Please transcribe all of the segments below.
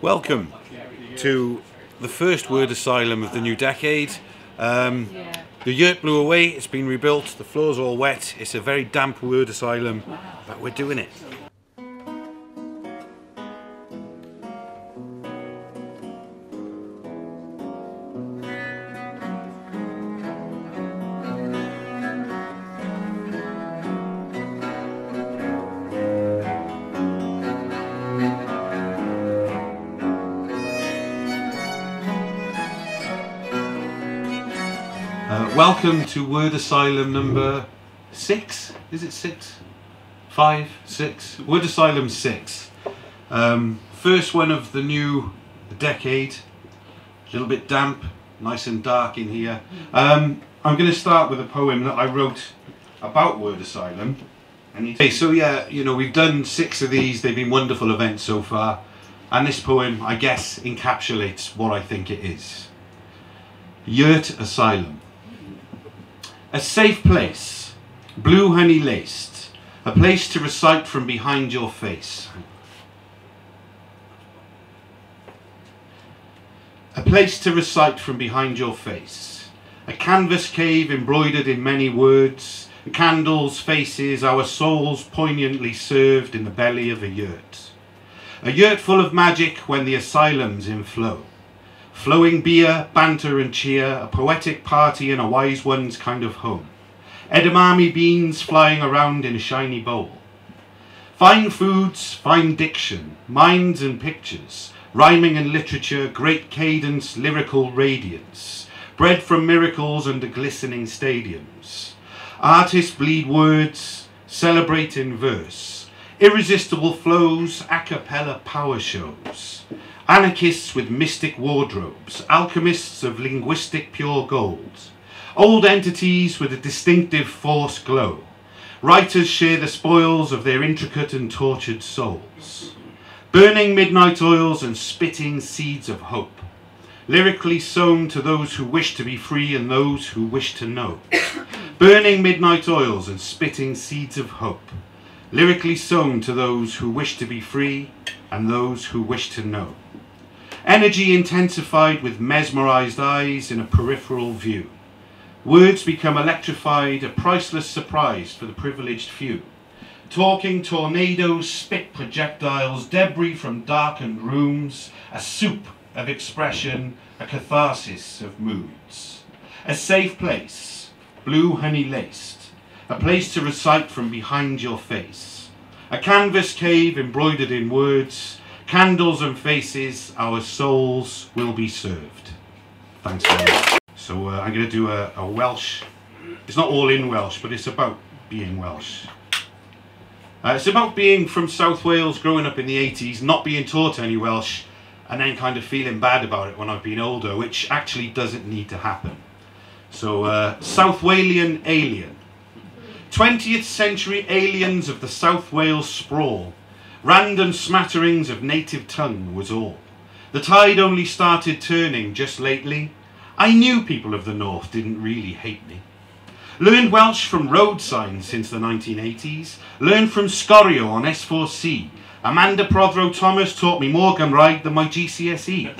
Welcome to the first word asylum of the new decade. The yurt blew away, it's been rebuilt, the floor's all wet, it's a very damp word asylum, but we're doing it. Welcome to Word Asylum number 6. Is it 6? 5? 6? Word Asylum 6. First one of the new decade. A little bit damp, nice and dark in here. I'm going to start with a poem that I wrote about Word Asylum. Okay, so yeah, you know, we've done 6 of these. They've been wonderful events so far. And this poem, I guess, encapsulates what I think it is. Yurt Asylum. A safe place, blue honey laced, a place to recite from behind your face. A place to recite from behind your face. A canvas cave embroidered in many words, candles, faces, our souls poignantly served in the belly of a yurt. A yurt full of magic when the asylum's in flow. Flowing beer, banter and cheer, a poetic party in a wise one's kind of home. Edamame beans flying around in a shiny bowl. Fine foods, fine diction, minds and pictures, rhyming and literature, great cadence, lyrical radiance, bred from miracles under glistening stadiums. Artists bleed words, celebrate in verse, irresistible flows, a cappella power shows. Anarchists with mystic wardrobes, alchemists of linguistic pure gold. Old entities with a distinctive force glow. Writers share the spoils of their intricate and tortured souls. Burning midnight oils and spitting seeds of hope. Lyrically sown to those who wish to be free and those who wish to know. Burning midnight oils and spitting seeds of hope. Lyrically sown to those who wish to be free and those who wish to know. Energy intensified with mesmerized eyes in a peripheral view. Words become electrified, a priceless surprise for the privileged few. Talking tornadoes, spit projectiles, debris from darkened rooms, a soup of expression, a catharsis of moods. A safe place, blue honey laced, a place to recite from behind your face. A canvas cave embroidered in words, candles and faces, our souls will be served. Thanks very much. So I'm going to do a Welsh. It's not all in Welsh, but it's about being Welsh. It's about being from South Wales, growing up in the 80s, not being taught any Welsh, and then kind of feeling bad about it when I've been older, which actually doesn't need to happen. So, South Walian alien. 20th century aliens of the South Wales sprawl. Random smatterings of native tongue was all. The tide only started turning just lately. I knew people of the north didn't really hate me. Learned Welsh from road signs since the 1980s. Learned from Scorio on S4C. Amanda Prothero Thomas taught me more Gymraeg than my GCSEs.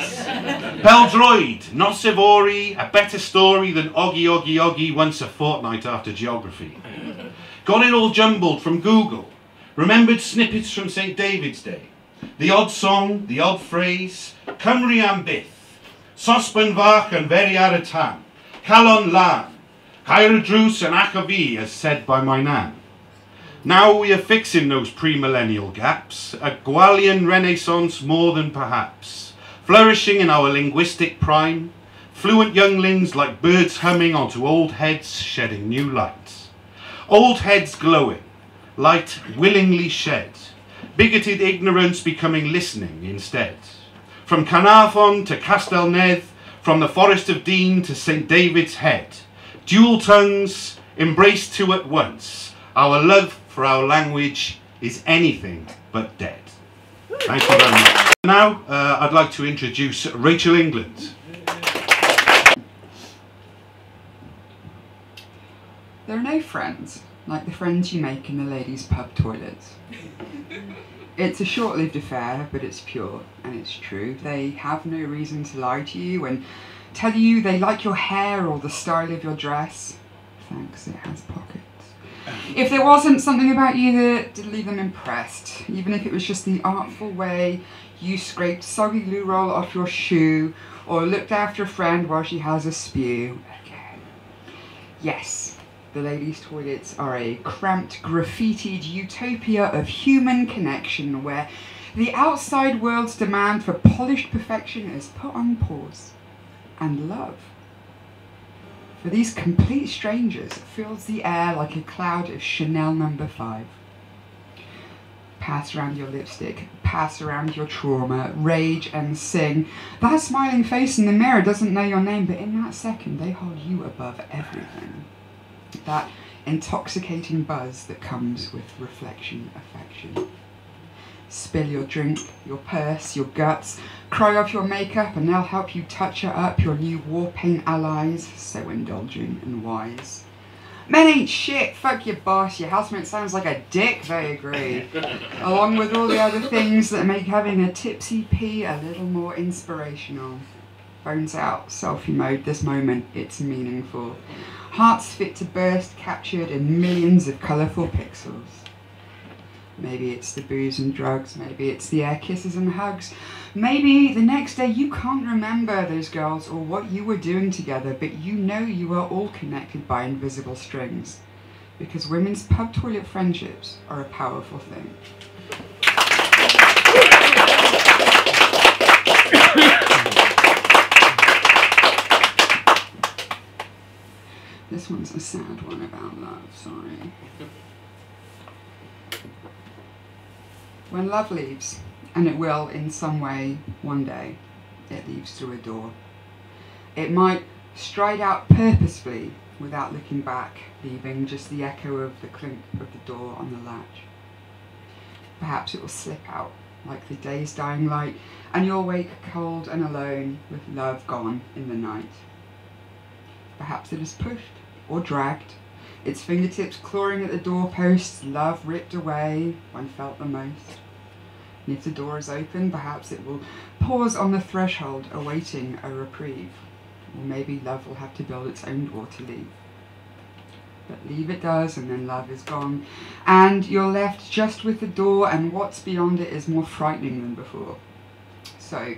Peldroid, Nos Yfory, a better story than Oggy Oggy Oggy once a fortnight after geography. Got it all jumbled from Google. Remembered snippets from St David's Day. The odd song, the odd phrase. Cymru am byth. Sosban fach yn feri ar y tan. Calon lan. Cair y drws yn ach o fi, as said by my nan. Now we are fixing those pre-millennial gaps. A Gwalian renaissance more than perhaps. Flourishing in our linguistic prime. Fluent younglings like birds humming onto old heads shedding new light. Old heads glowing. Light willingly shed. Bigoted ignorance becoming listening instead. From Carnarvon to Castellnedd, from the Forest of Dean to St David's Head. Dual tongues, embraced two at once. Our love for our language is anything but dead. Thank you very much. Now, I'd like to introduce Rachel England. There are no friends like the friends you make in the ladies' pub toilets. It's a short-lived affair, but it's pure and it's true. They have no reason to lie to you and tell you they like your hair or the style of your dress. Thanks, it has pockets. If there wasn't something about you that did leave them impressed, even if it was just the artful way you scraped soggy loo roll off your shoe or looked after a friend while she has a spew. Again. Yes, the ladies' toilets are a cramped, graffitied utopia of human connection where the outside world's demand for polished perfection is put on pause. And love, for these complete strangers, fills the air like a cloud of Chanel No. 5. Pass around your lipstick, pass around your trauma, rage and sing. That smiling face in the mirror doesn't know your name, but in that second they hold you above everything. That intoxicating buzz that comes with reflection affection. Spill your drink, your purse, your guts, cry off your makeup and they'll help you touch her up, your new war paint allies, so indulgent and wise. Men ain't shit, fuck your boss, your housemate sounds like a dick, they agree. Along with all the other things that make having a tipsy pee a little more inspirational. Phones out, selfie mode, this moment, it's meaningful. Hearts fit to burst, captured in millions of colourful pixels. Maybe it's the booze and drugs, maybe it's the air kisses and hugs. Maybe the next day you can't remember those girls or what you were doing together, but you know you are all connected by invisible strings. Because women's pub toilet friendships are a powerful thing. This one's a sad one about love, sorry. When love leaves, and it will in some way one day, it leaves through a door. It might stride out purposefully without looking back, leaving just the echo of the clink of the door on the latch. Perhaps it will slip out like the day's dying light, and you'll wake cold and alone with love gone in the night. Perhaps it is pushed or dragged, its fingertips clawing at the doorposts, love ripped away when felt the most. And if the door is open, perhaps it will pause on the threshold, awaiting a reprieve. Or maybe love will have to build its own door to leave. But leave it does, and then love is gone. And you're left just with the door, and what's beyond it is more frightening than before. So,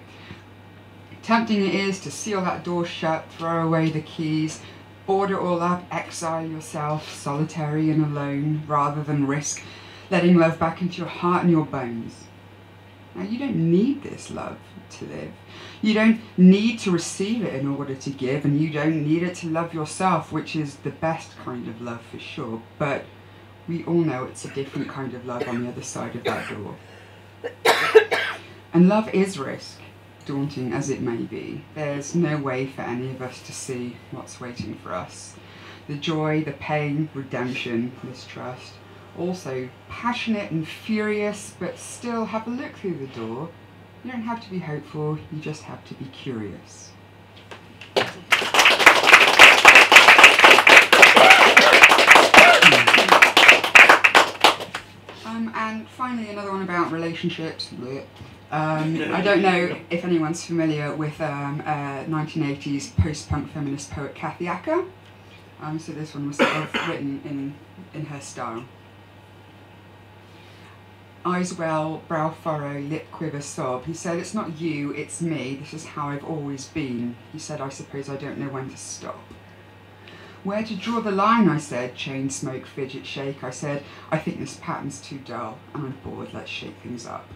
tempting it is to seal that door shut, throw away the keys, board it all up, exile yourself, solitary and alone, rather than risk letting love back into your heart and your bones. Now, you don't need this love to live. You don't need to receive it in order to give, and you don't need it to love yourself, which is the best kind of love for sure. But we all know it's a different kind of love on the other side of that door. And love is risk, daunting as it may be. There's no way for any of us to see what's waiting for us. The joy, the pain, redemption, mistrust. Also passionate and furious, but still have a look through the door. You don't have to be hopeful, you just have to be curious. And finally, another one about relationships. I don't know if anyone's familiar with 1980s post-punk feminist poet Kathy Acker. So this one was sort of written in her style. Eyes well, brow furrow, lip quiver, sob. He said, it's not you, it's me. This is how I've always been. He said, I suppose I don't know when to stop. Where to draw the line, I said. Chain smoke, fidget, shake. I said, I think this pattern's too dull, and I'm bored, let's shake things up.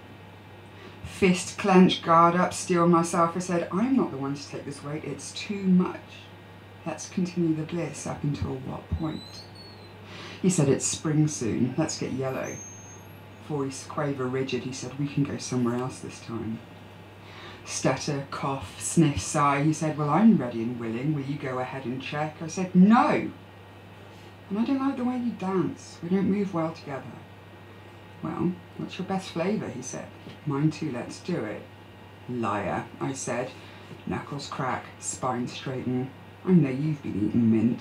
Fist clenched, guard up, steel myself. I said, I'm not the one to take this weight, it's too much. Let's continue the bliss up until what point? He said, it's spring soon, let's get yellow. Voice quaver rigid, he said, we can go somewhere else this time. Stutter, cough, sniff, sigh. He said, well, I'm ready and willing, will you go ahead and check? I said, no! And I don't like the way you dance, we don't move well together. Well, what's your best flavour? He said. Mine too, let's do it. Liar, I said. Knuckles crack, spine straighten. I know you've been eating mint.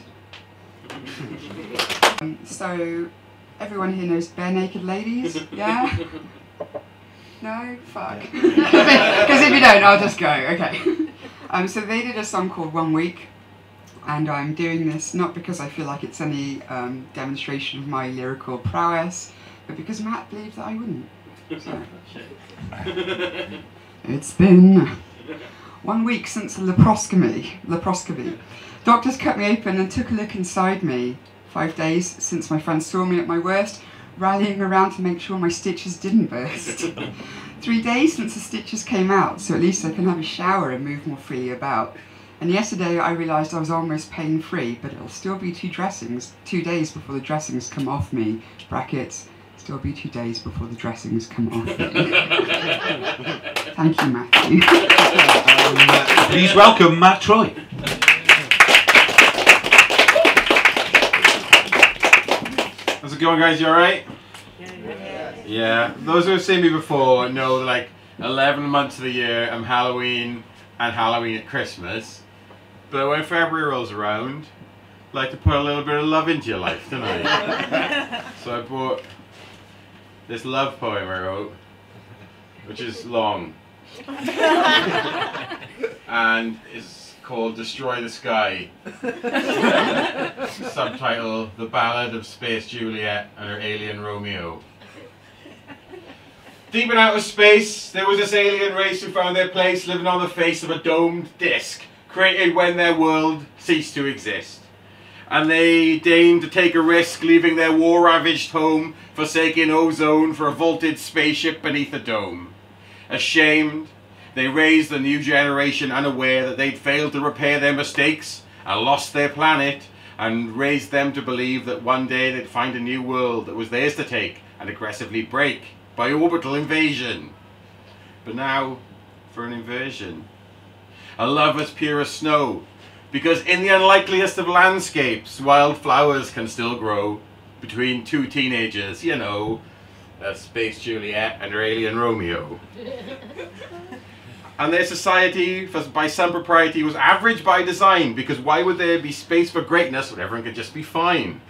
So, everyone here knows Bare Naked Ladies, yeah? No? Fuck. Because if you don't, I'll just go. Okay. So they did a song called 1 Week, and I'm doing this not because I feel like it's any demonstration of my lyrical prowess, but because Matt believed that I wouldn't. So. It's been 1 week since the laparoscopy. Doctors cut me open and took a look inside me. 5 days since my friends saw me at my worst, rallying around to make sure my stitches didn't burst. 3 days since the stitches came out, so at least I can have a shower and move more freely about. And yesterday I realised I was almost pain-free, but it'll still be 2 days before the dressings come off me. Brackets, still be 2 days before the dressings come off me. Thank you, Matthew. Please welcome Matt Troy. How's it going, guys? You alright? Yeah. Those who have seen me before know that like 11 months of the year I'm Halloween and Halloween at Christmas. But when February rolls around, I like to put a little bit of love into your life, don't I? So I brought this love poem I wrote, which is long. And it's called Destroy the Sky. Subtitle, The Ballad of Space Juliet and Her Alien Romeo. Deep in outer space, there was this alien race who found their place living on the face of a domed disc, created when their world ceased to exist. And they deigned to take a risk, leaving their war-ravaged home, forsaking ozone for a vaulted spaceship beneath a dome. Ashamed, they raised the new generation unaware that they'd failed to repair their mistakes and lost their planet, and raised them to believe that one day they'd find a new world that was theirs to take and aggressively break by orbital invasion. But now, for an inversion. A love as pure as snow, because in the unlikeliest of landscapes, wildflowers can still grow between 2 teenagers, you know, Space Juliet and her alien Romeo. And their society, by some propriety, was average by design, because why would there be space for greatness when everyone could just be fine?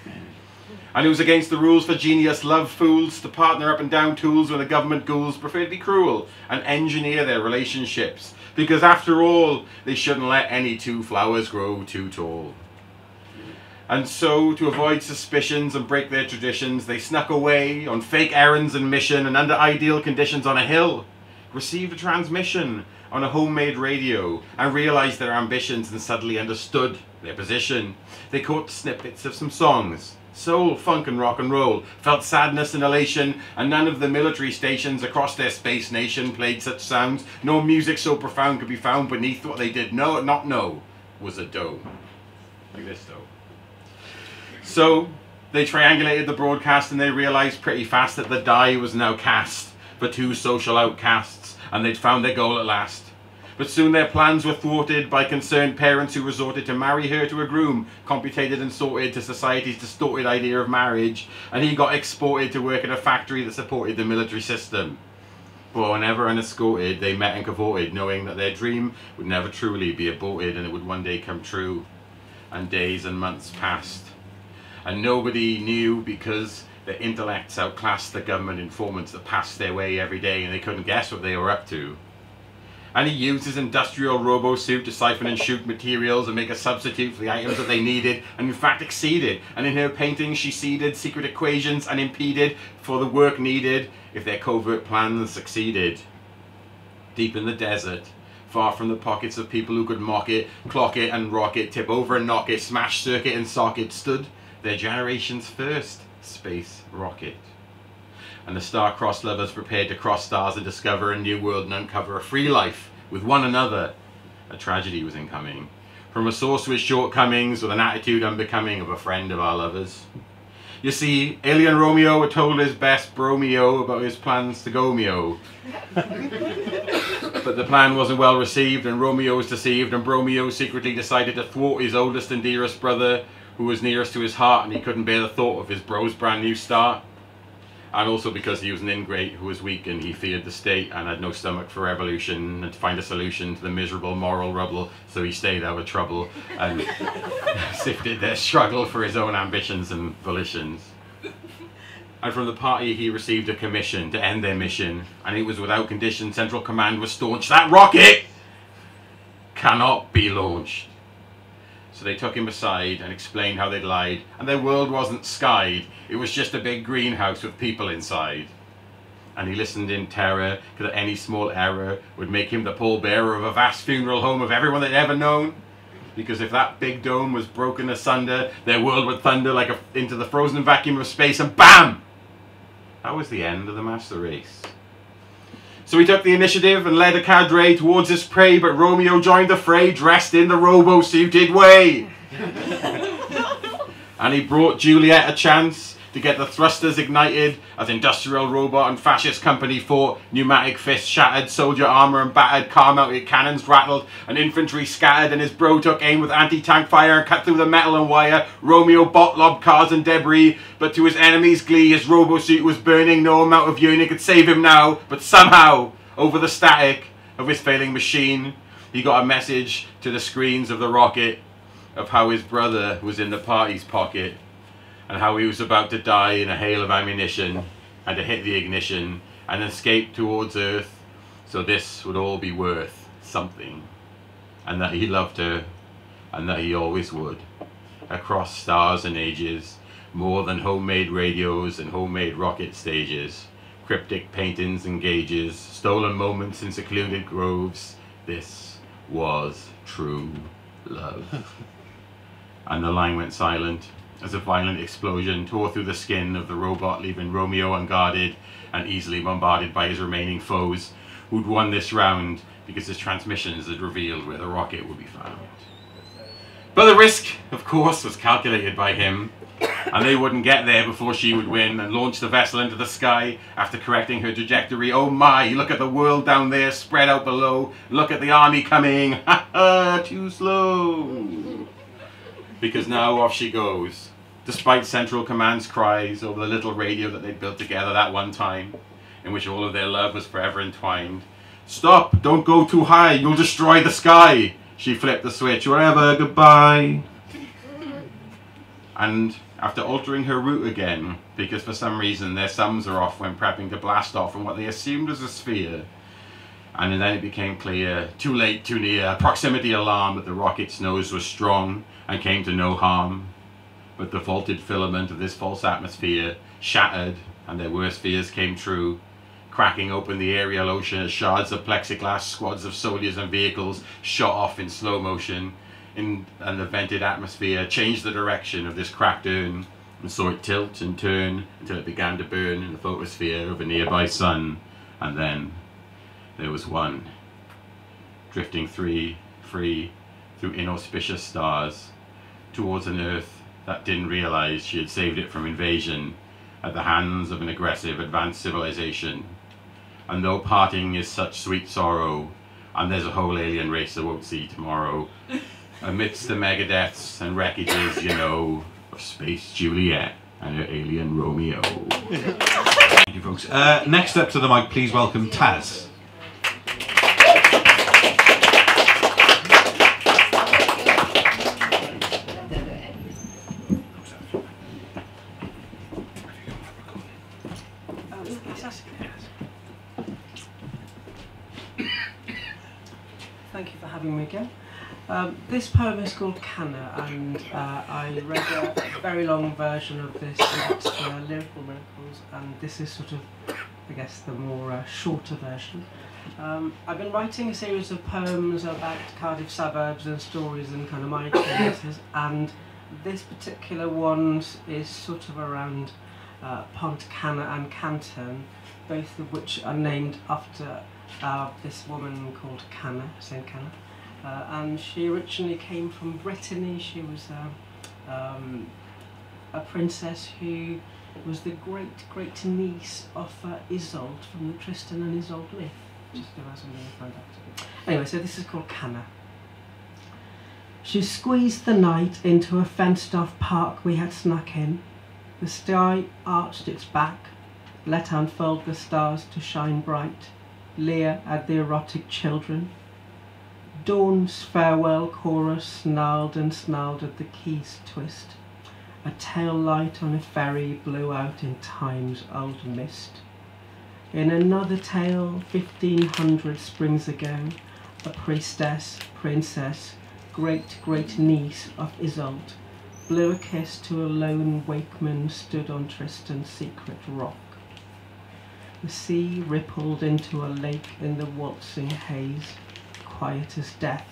And it was against the rules for genius love fools to partner up and down tools when the government ghouls prefer to be cruel and engineer their relationships, because after all, they shouldn't let any 2 flowers grow too tall. And so, to avoid suspicions and break their traditions, they snuck away on fake errands and mission, and under ideal conditions on a hill, received a transmission on a homemade radio, and realised their ambitions and suddenly understood their position. They caught snippets of some songs, soul, funk and rock and roll, felt sadness and elation, and none of the military stations across their space nation played such sounds, nor music so profound could be found beneath what they did not know was a dome. Like this though. So they triangulated the broadcast, and they realised pretty fast that the die was now cast for 2 social outcasts, and they'd found their goal at last. But soon their plans were thwarted by concerned parents who resorted to marry her to a groom, computated and sorted to society's distorted idea of marriage, and he got exported to work at a factory that supported the military system. But whenever unescorted, they met and cavorted, knowing that their dream would never truly be aborted, and it would one day come true. And days and months passed, and nobody knew, because their intellects outclassed the government informants that passed their way every day, and they couldn't guess what they were up to. And he used his industrial robo-suit to siphon and shoot materials and make a substitute for the items that they needed, and in fact exceeded. And in her paintings she seeded secret equations and impeded for the work needed if their covert plans succeeded. Deep in the desert, far from the pockets of people who could mock it, clock it and rock it, tip over and knock it, smash circuit and socket, stood their generation's first space rocket. And the star-crossed lovers prepared to cross stars and discover a new world and uncover a free life with one another. A tragedy was incoming from a source with shortcomings, with an attitude unbecoming of a friend of our lovers. You see, alien Romeo had told his best bromeo about his plans to go meo. But the plan wasn't well received, and Romeo was deceived, and Bromeo secretly decided to thwart his oldest and dearest brother, who was nearest to his heart, and he couldn't bear the thought of his bro's brand new start. And also because he was an ingrate who was weak, and he feared the state and had no stomach for revolution and to find a solution to the miserable moral rubble, so he stayed out of trouble and sifted their struggle for his own ambitions and volitions. And from the party he received a commission to end their mission, and it was without condition. Central Command was staunch. That rocket cannot be launched. So they took him aside and explained how they'd lied, and their world wasn't skied, it was just a big greenhouse with people inside. And he listened in terror, because any small error would make him the pallbearer of a vast funeral home of everyone they'd ever known. Because if that big dome was broken asunder, their world would thunder like into the frozen vacuum of space, and BAM! That was the end of the master race. So he took the initiative and led a cadre towards his prey, but Romeo joined the fray, dressed in the robo-suited way. And he brought Juliet a chance to get the thrusters ignited as industrial robot and fascist company fought. Pneumatic fists shattered, soldier armour and battered, car-mounted cannons rattled, and infantry scattered, and his bro took aim with anti-tank fire and cut through the metal and wire. Romeo bot-lobbed cars and debris, but to his enemy's glee, his robo-suit was burning. No amount of yearning could save him now, but somehow, over the static of his failing machine, he got a message to the screens of the rocket of how his brother was in the party's pocket, and how he was about to die in a hail of ammunition, and to hit the ignition and escape towards Earth, so this would all be worth something, and that he loved her, and that he always would, across stars and ages, more than homemade radios and homemade rocket stages, cryptic paintings and gauges, stolen moments in secluded groves. This was true love. And the line went silent as a violent explosion tore through the skin of the robot, leaving Romeo unguarded and easily bombarded by his remaining foes, who'd won this round because his transmissions had revealed where the rocket would be found. But the risk, of course, was calculated by him, and they wouldn't get there before she would win and launch the vessel into the sky after correcting her trajectory. Oh my, look at the world down there spread out below. Look at the army coming. Ha ha, too slow. Because now off she goes, despite Central Command's cries over the little radio that they'd built together that one time, in which all of their love was forever entwined. Stop, don't go too high, you'll destroy the sky. She flipped the switch, whatever, goodbye. And after altering her route again, because for some reason their sums are off when prepping to blast off from what they assumed was a sphere, and then it became clear, too late, too near, proximity alarm, that the rocket's nose was strong and came to no harm. But the vaulted filament of this false atmosphere shattered, and their worst fears came true, cracking open the aerial ocean as shards of plexiglass, squads of soldiers and vehicles shot off in slow motion, and the vented atmosphere changed the direction of this cracked urn, and saw it tilt and turn until it began to burn in the photosphere of a nearby sun. And then there was one, drifting free through inauspicious stars, towards an Earth that didn't realize she had saved it from invasion at the hands of an aggressive advanced civilization. And though parting is such sweet sorrow, and there's a whole alien race I won't see tomorrow, amidst the megadeaths and wreckages, you know, of Space Juliet and her alien Romeo. Thank you, folks. Next up to the mic, please welcome Taz. Thank you for having me again. This poem is called Canna, and I read a very long version of this at Lyrical Miracles, and this is sort of, I guess, the more shorter version. I've been writing a series of poems about Cardiff suburbs and stories and kind of my experiences, and this particular one is sort of around Pont Canna and Canton, both of which are named after this woman called Canna, Saint Canna. And she originally came from Brittany. She was a princess who was the great niece of Isolde from the Tristan and Isolde myth. Just as I'm going to find out. Anyway, so this is called Canna. She squeezed the night into a fenced-off park we had snuck in. The sky arched its back, let unfold the stars to shine bright, leer at the erotic children. Dawn's farewell chorus snarled and snarled at the keys twist, A tail light on a ferry blew out in time's old mist. In another tale, 1500 springs ago, a priestess, princess, great-great-niece of Isolde, blew a kiss to a lone wakeman stood on Tristan's secret rock. The sea rippled into a lake in the waltzing haze, quiet as death,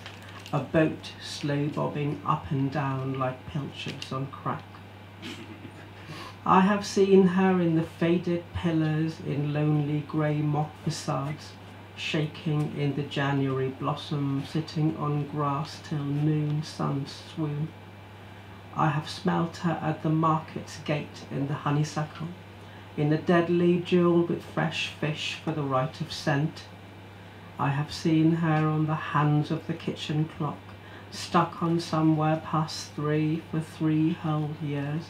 a boat slow bobbing up and down like pilchards on crack. I have seen her in the faded pillars in lonely grey mock facades, shaking in the January blossom, sitting on grass till noon sun swoon. I have smelt her at the market's gate in the honeysuckle, in a deadly duel with fresh fish for the right of scent. I have seen her on the hands of the kitchen clock, stuck on somewhere past 3 for 3 whole years.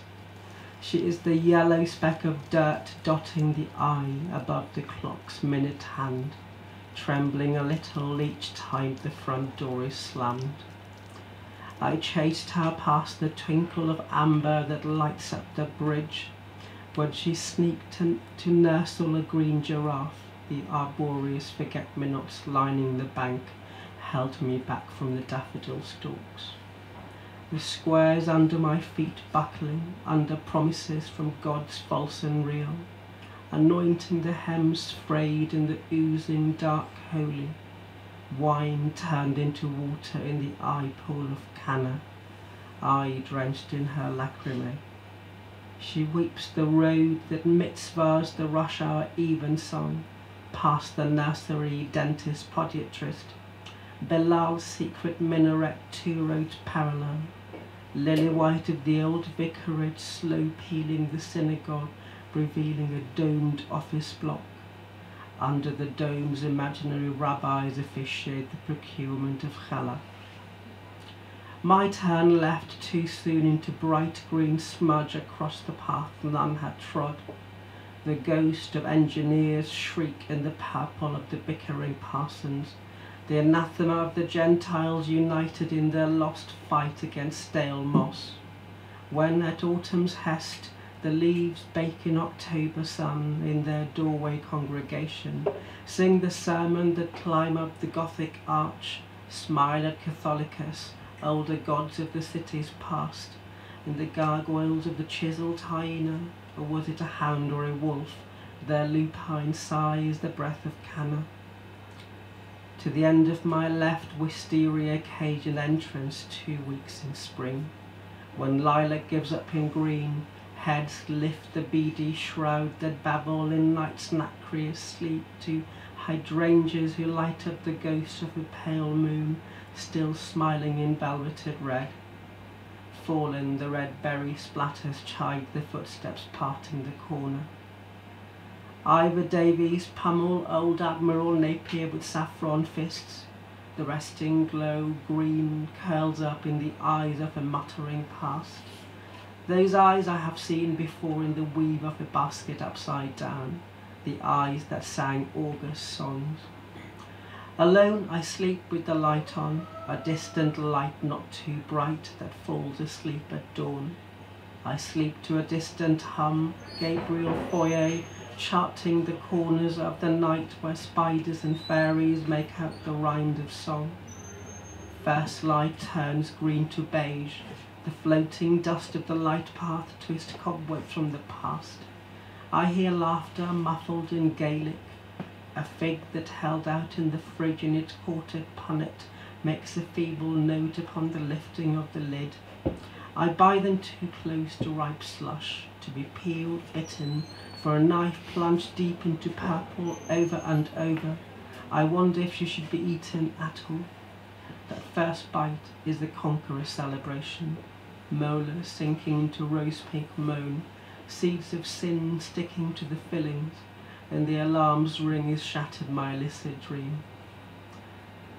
She is the yellow speck of dirt dotting the eye above the clock's minute hand, trembling a little each time the front door is slammed. I chased her past the twinkle of amber that lights up the bridge, when she sneaked to nursel a green giraffe. The arboreous forget-me-nots lining the bank held me back from the daffodil stalks. The squares under my feet buckling, under promises from gods false and real, anointing the hems frayed in the oozing dark holy, wine turned into water in the eye pool of Cana, I drenched in her lacrimae. She weeps the road that mitzvahs the rush hour evensong, past the nursery dentist podiatrist, Belal's secret minaret 2 roads parallel, lily white of the old vicarage slow peeling the synagogue, revealing a domed office block. Under the domes imaginary rabbis officiate the procurement of challah. My turn left too soon into bright green smudge across the path none had trod. The ghost of engineers shriek in the purple of the bickering parsons, the anathema of the Gentiles united in their lost fight against stale moss. When at autumn's hest the leaves bake in October sun in their doorway congregation, sing the sermon that climb up the Gothic arch, smile at Catholicus, older gods of the city's past, in the gargoyles of the chiselled hyena, or was it a hound or a wolf, their lupine sighs the breath of Cana. To the end of my left wisteria cajun entrance 2 weeks in spring, when lilac gives up in green, heads lift the beady shroud that babble in night's nacreous sleep to hydrangeas who light up the ghost of a pale moon, still smiling in velveted red. Fallen, the red berry splatters chide the footsteps parting the corner. Ivor Davies pummel old Admiral Napier with saffron fists. The resting glow green curls up in the eyes of a muttering past. Those eyes I have seen before in the weave of a basket upside down, the eyes that sang August songs. Alone I sleep with the light on, a distant light not too bright that falls asleep at dawn. I sleep to a distant hum, Gabriel Foyer, charting the corners of the night where spiders and fairies make out the rind of song. First light turns green to beige, the floating dust of the light path twists cobwebs from the past. I hear laughter muffled in Gaelic. A fig that held out in the fridge in its quartered punnet makes a feeble note upon the lifting of the lid. I buy them too close to ripe slush, to be peeled, bitten, for a knife plunged deep into purple over and over. I wonder if she should be eaten at all. That first bite is the conqueror's celebration, molars sinking into rose-pink moan, seeds of sin sticking to the fillings, and the alarm's ring is shattered my illicit dream.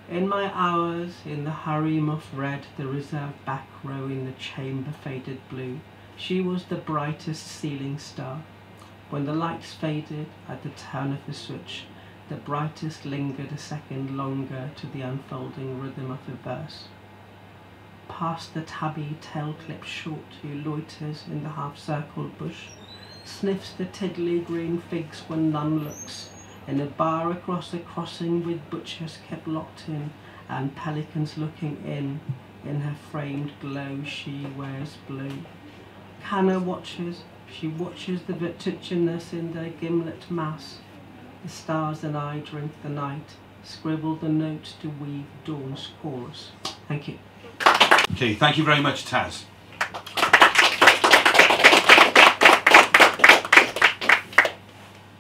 In my hours, in the harem of red, the reserved back row in the chamber faded blue, she was the brightest ceiling star. When the lights faded at the turn of the switch, the brightest lingered a second longer to the unfolding rhythm of a verse. past the tabby tail clipped short who loiters in the half-circled bush, sniffs the tiddly green figs when none looks, in a bar across the crossing with butchers kept locked in, and pelicans looking in her framed glow she wears blue. Canna watches, she watches the vertiginous in their gimlet mass. The stars and I drink the night, scribble the notes to weave dawn's chorus. Thank you. Okay, thank you very much, Taz.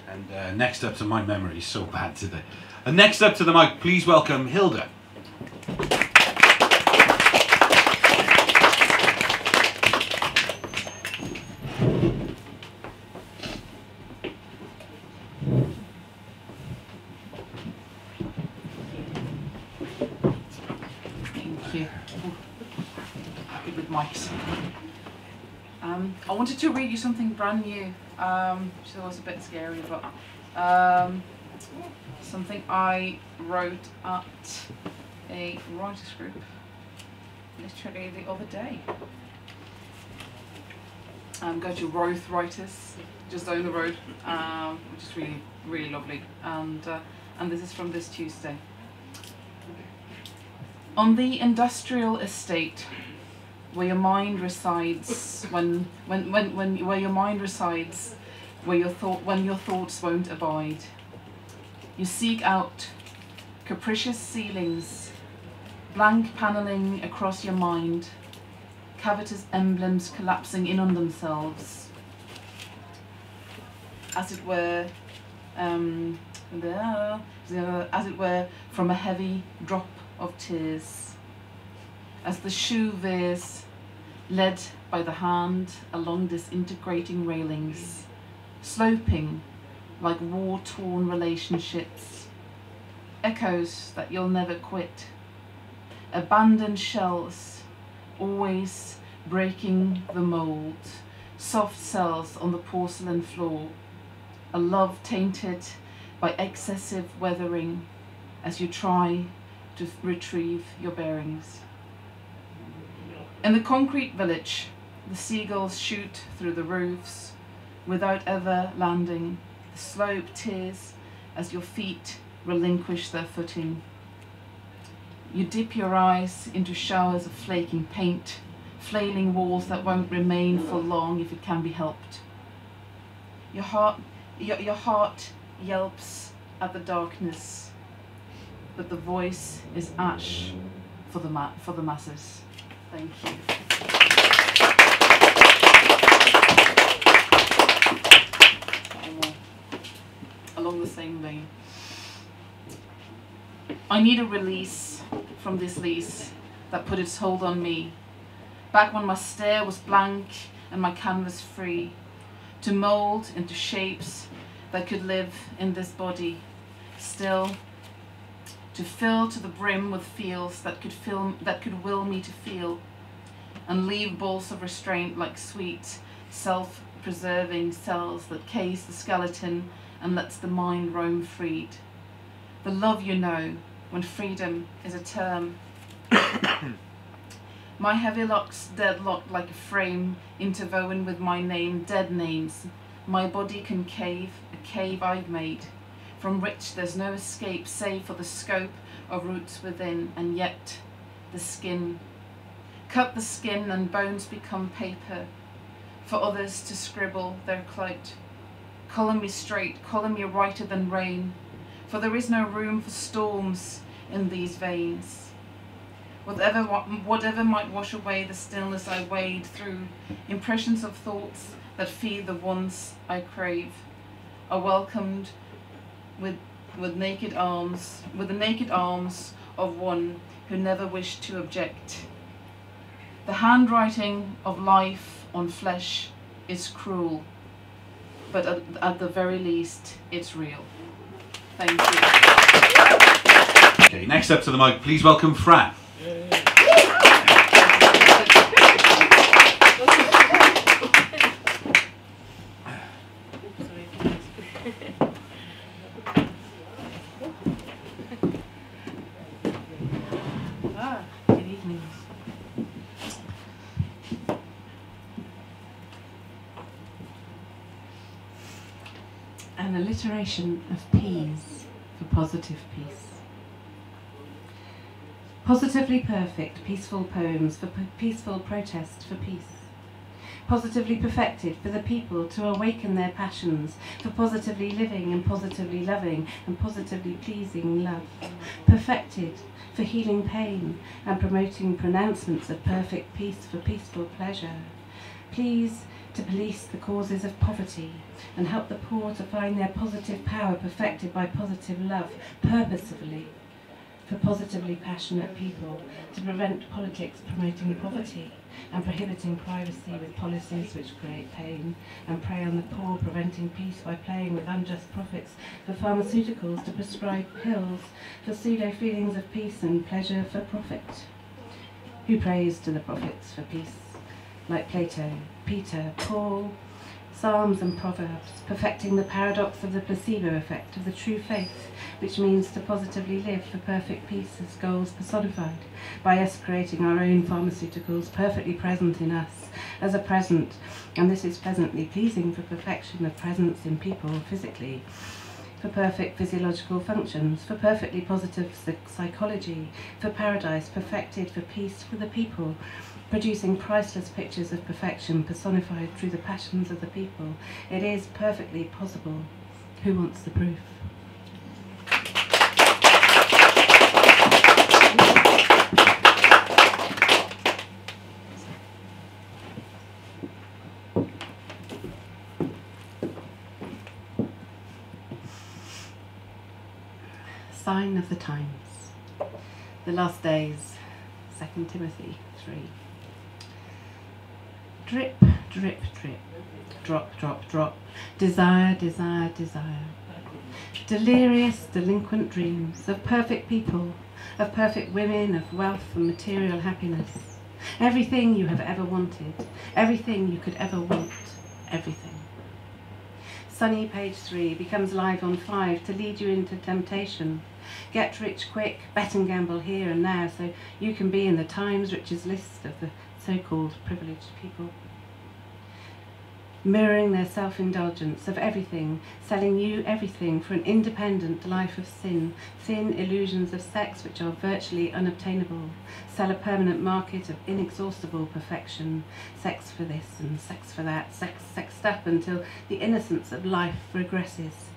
And next up to my memory is so bad today. And next up to the mic, please welcome Hilde. I wanted to read you something brand new, which was a bit scary, but something I wrote at a writers group literally the other day. Go to Roth Writers, just down the road, which is really, really lovely, and this is from this Tuesday. On the industrial estate, where your mind resides, when your mind resides, when your thoughts won't abide, you seek out capricious ceilings, blank panelling across your mind, covetous emblems collapsing in on themselves, as it were, from a heavy drop of tears. As the shoe veers, led by the hand along disintegrating railings, sloping like war-torn relationships, echoes that you'll never quit, abandoned shells, always breaking the mould, soft cells on the porcelain floor, a love tainted by excessive weathering as you try to retrieve your bearings. In the concrete village, the seagulls shoot through the roofs without ever landing. The slope tears as your feet relinquish their footing. You dip your eyes into showers of flaking paint, flailing walls that won't remain for long if it can be helped. Your heart yelps at the darkness, but the voice is ash for the masses. Thank you. Along the same vein, I need a release from this lease that put its hold on me, back when my stare was blank and my canvas free, to mould into shapes that could live in this body, still to fill to the brim with feels that could will me to feel, and leave balls of restraint like sweet, self-preserving cells that case the skeleton and lets the mind roam freed. The love you know, when freedom is a term. My heavy locks deadlocked like a frame, interwoven with my name, dead names. My body concave, a cave I've made, from which there's no escape save for the scope of roots within, and yet the skin. Cut the skin and bones become paper, for others to scribble their clout. Colour me straight, colour me whiter than rain, for there is no room for storms in these veins. Whatever might wash away the stillness I wade through, impressions of thoughts that feed the ones I crave, are welcomed with the naked arms of one who never wished to object. The handwriting of life on flesh is cruel, but at the very least, it's real. Thank you. Okay, next up to the mic, please welcome Fran. Good evening. alliteration of P's for positive peace. Positively perfect, peaceful poems for peaceful protest for peace. Positively perfected for the people to awaken their passions, for positively living and positively loving and positively pleasing love. Perfected for healing pain and promoting pronouncements of perfect peace for peaceful pleasure. Please to police the causes of poverty and help the poor to find their positive power perfected by positive love, purposefully for positively passionate people to prevent politics promoting poverty and prohibiting privacy with policies which create pain, and prey on the poor, preventing peace by playing with unjust profits for pharmaceuticals to prescribe pills for pseudo feelings of peace and pleasure for profit. Who prays to the prophets for peace, like Plato, Peter, Paul, Psalms and Proverbs, perfecting the paradox of the placebo effect of the true faith, which means to positively live for perfect peace as goals personified, by us creating our own pharmaceuticals perfectly present in us as a present, and this is presently pleasing for perfection of presence in people physically, for perfect physiological functions, for perfectly positive psychology, for paradise perfected for peace for the people, producing priceless pictures of perfection personified through the passions of the people. It is perfectly possible. Who wants the proof? Sign of the times. The last days, 2 Timothy 3. Drip, drip, drip, drop, drop, drop, desire, desire, desire. Delirious, delinquent dreams of perfect people, of perfect women, of wealth and material happiness. Everything you have ever wanted, everything you could ever want, everything. Sunny page 3 becomes live on 5 to lead you into temptation. Get rich quick, bet and gamble here and now so you can be in the Times Rich's list of the so-called privileged people. Mirroring their self-indulgence of everything, selling you everything for an independent life of sin, thin illusions of sex which are virtually unobtainable, sell a permanent market of inexhaustible perfection, sex for this and sex for that, sexed up until the innocence of life regresses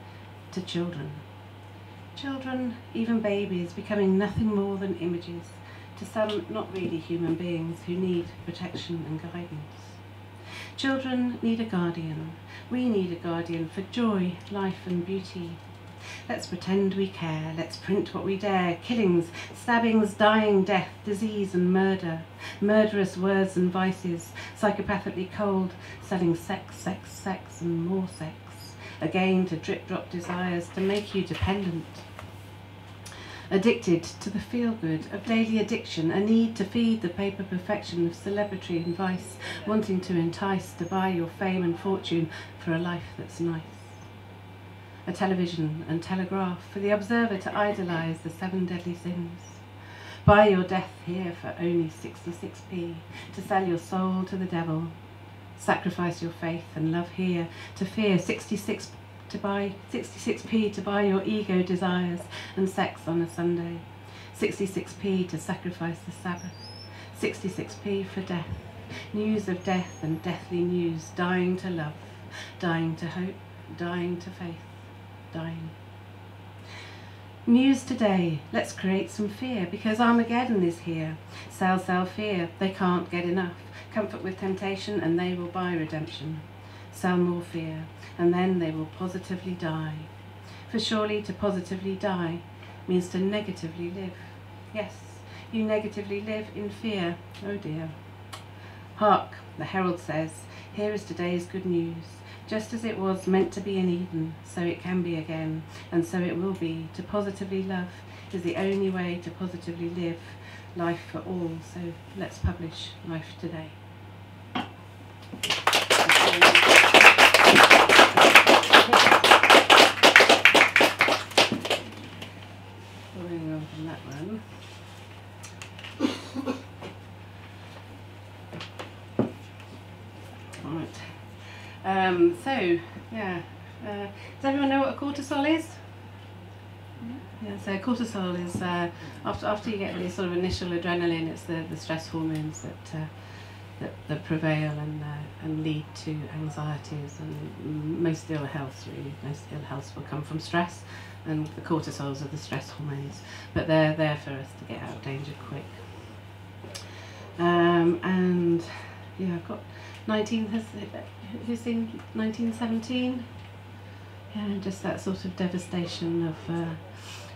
to children. Children, even babies, becoming nothing more than images, to some not really human beings who need protection and guidance. Children need a guardian. We need a guardian for joy, life and beauty. Let's pretend we care. Let's print what we dare. Killings, stabbings, dying, death, disease and murder. Murderous words and vices, psychopathically cold, selling sex, sex, sex and more sex. Again to drip-drop desires to make you dependent. Addicted to the feel-good of daily addiction, a need to feed the paper perfection of celebrity and vice, wanting to entice to buy your fame and fortune for a life that's nice. A television and telegraph for the observer to idolise the 7 deadly sins. Buy your death here for only 66p, to sell your soul to the devil. Sacrifice your faith and love here to fear 66p to buy your ego desires and sex on a Sunday. 66p to sacrifice the Sabbath. 66p for death. News of death and deathly news. Dying to love. Dying to hope. Dying to faith. Dying. News today. Let's create some fear because Armageddon is here. Sell, fear. They can't get enough. Comfort with temptation and they will buy redemption. Sell more fear, and then they will positively die. For surely to positively die means to negatively live. Yes, you negatively live in fear. Oh dear. Hark, the herald says, here is today's good news. Just as it was meant to be in Eden, so it can be again, and so it will be. To positively love is the only way to positively live life for all. So let's publish Life Today. Following on from that one. Right. So yeah, Does everyone know what a cortisol is? Yeah, so cortisol is after you get the sort of initial adrenaline, it's the stress hormones that prevail and lead to anxieties and most ill health. Really, most ill health will come from stress, and the cortisols are the stress hormones. But they're there for us to get out of danger quick. And yeah, I've got 19. Who's seen 1917? Yeah, and just that sort of devastation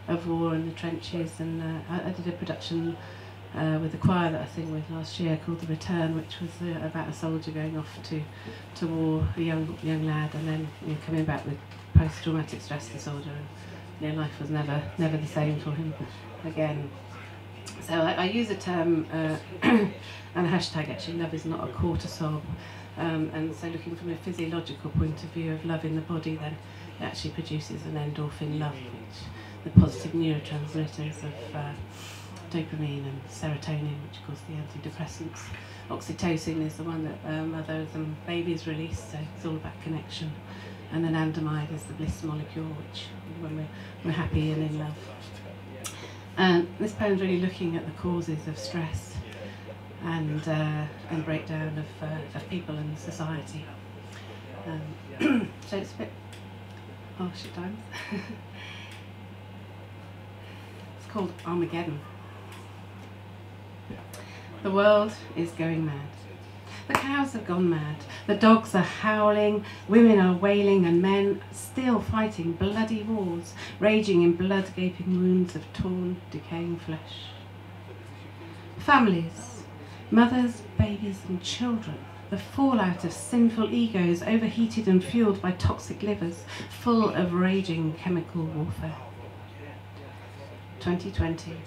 of war in the trenches. And I did a production with the choir that I sing with last year called The Return, which was about a soldier going off to war, a young lad, and then coming back with post-traumatic stress disorder. And life was never the same for him again. So I use a term and a hashtag, actually, love is not a cortisol. And so looking from a physiological point of view of love in the body, then it actually produces an endorphin love, which the positive neurotransmitters of dopamine and serotonin, which of course the antidepressants. Oxytocin is the one that mothers and babies release, so it's all about connection. And then anandamide is the bliss molecule, which when we're happy and in love. And this poem's really looking at the causes of stress and breakdown of people and society. So it's a bit harsh at times. It's called Armageddon. The world is going mad. The cows have gone mad. The dogs are howling, women are wailing, and men still fighting bloody wars, raging in blood-gaping wounds of torn, decaying flesh. Families, mothers, babies, and children, the fallout of sinful egos overheated and fueled by toxic livers, full of raging chemical warfare. 2020.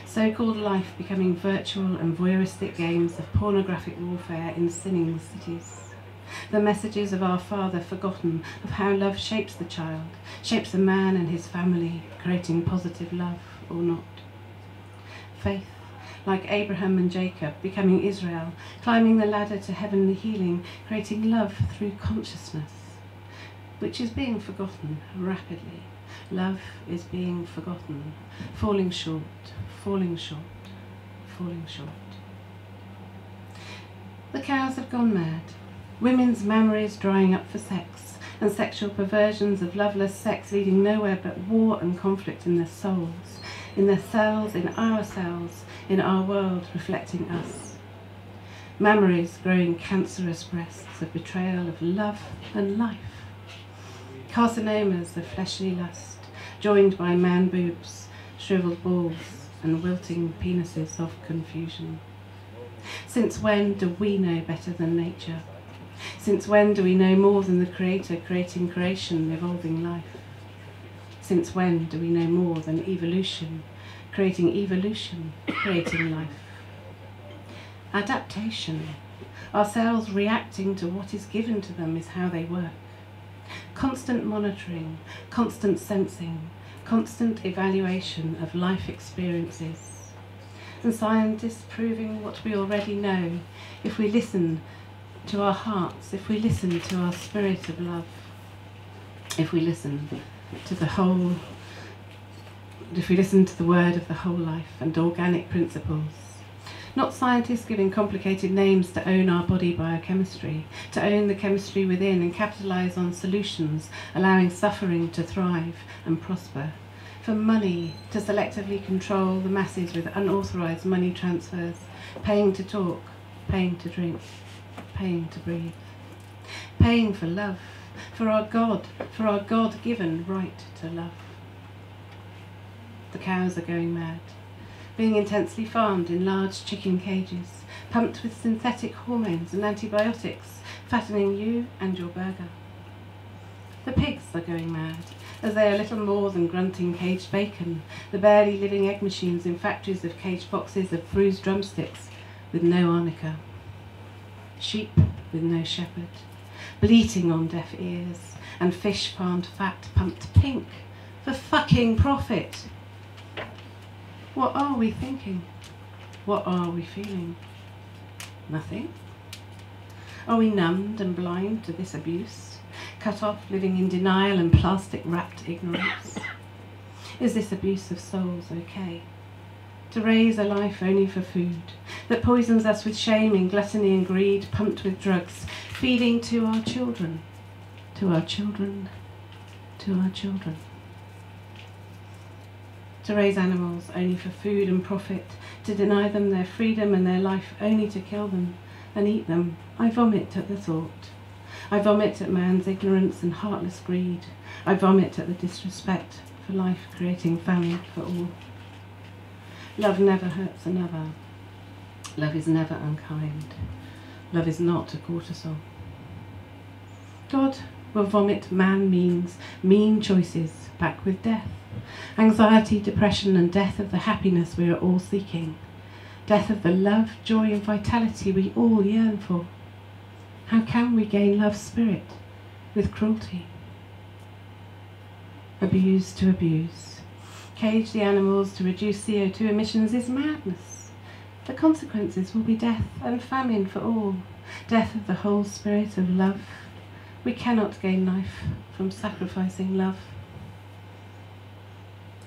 So-called life becoming virtual and voyeuristic games of pornographic warfare in sinning cities. The messages of our Father forgotten of how love shapes the child, shapes a man and his family, creating positive love or not. Faith, like Abraham and Jacob, becoming Israel, climbing the ladder to heavenly healing, creating love through consciousness, which is being forgotten rapidly. Love is being forgotten, falling short, falling short, falling short. The cows have gone mad. Women's memories drying up for sex, and sexual perversions of loveless sex leading nowhere but war and conflict in their souls, in their cells, in our world reflecting us. Memories growing cancerous breasts of betrayal of love and life. Carcinomas of fleshly lust, joined by man boobs, shriveled balls, and wilting penises of confusion. Since when do we know better than nature? Since when do we know more than the Creator creating creation, evolving life? Since when do we know more than evolution, creating life? Adaptation, our cells reacting to what is given to them, is how they work. Constant monitoring, constant sensing, constant evaluation of life experiences. And scientists proving what we already know, if we listen to our hearts, if we listen to our spirit of love, if we listen to the word of the whole life and organic principles. Not scientists giving complicated names to own our body biochemistry, to own the chemistry within and capitalise on solutions, allowing suffering to thrive and prosper. For money to selectively control the masses with unauthorised money transfers, paying to talk, paying to drink, paying to breathe. Paying for love, for our God-given right to love. The cows are going mad, being intensely farmed in large chicken cages, pumped with synthetic hormones and antibiotics, fattening you and your burger. The pigs are going mad, as they are little more than grunting caged bacon, the barely living egg machines in factories of caged boxes of bruised drumsticks with no arnica. Sheep with no shepherd, bleating on deaf ears, and fish farmed fat pumped pink for fucking profit. What are we thinking? What are we feeling? Nothing? Are we numbed and blind to this abuse? cut off, living in denial and plastic-wrapped ignorance? Is this abuse of souls okay? To raise a life only for food, that poisons us with shame and gluttony and greed, pumped with drugs, feeding to our children, to our children, to our children. To raise animals only for food and profit, to deny them their freedom and their life only to kill them and eat them. I vomit at the thought. I vomit at man's ignorance and heartless greed. I vomit at the disrespect for life, creating famine for all. Love never hurts another. Love is never unkind. Love is not a cortisol. God will vomit man mean choices back with death. Anxiety, depression and death of the happiness we are all seeking. Death of the love, joy and vitality we all yearn for. How can we gain love's spirit with cruelty? Abuse to abuse. Cage the animals to reduce CO2 emissions is madness. The consequences will be death and famine for all. Death of the whole spirit of love. We cannot gain life from sacrificing love.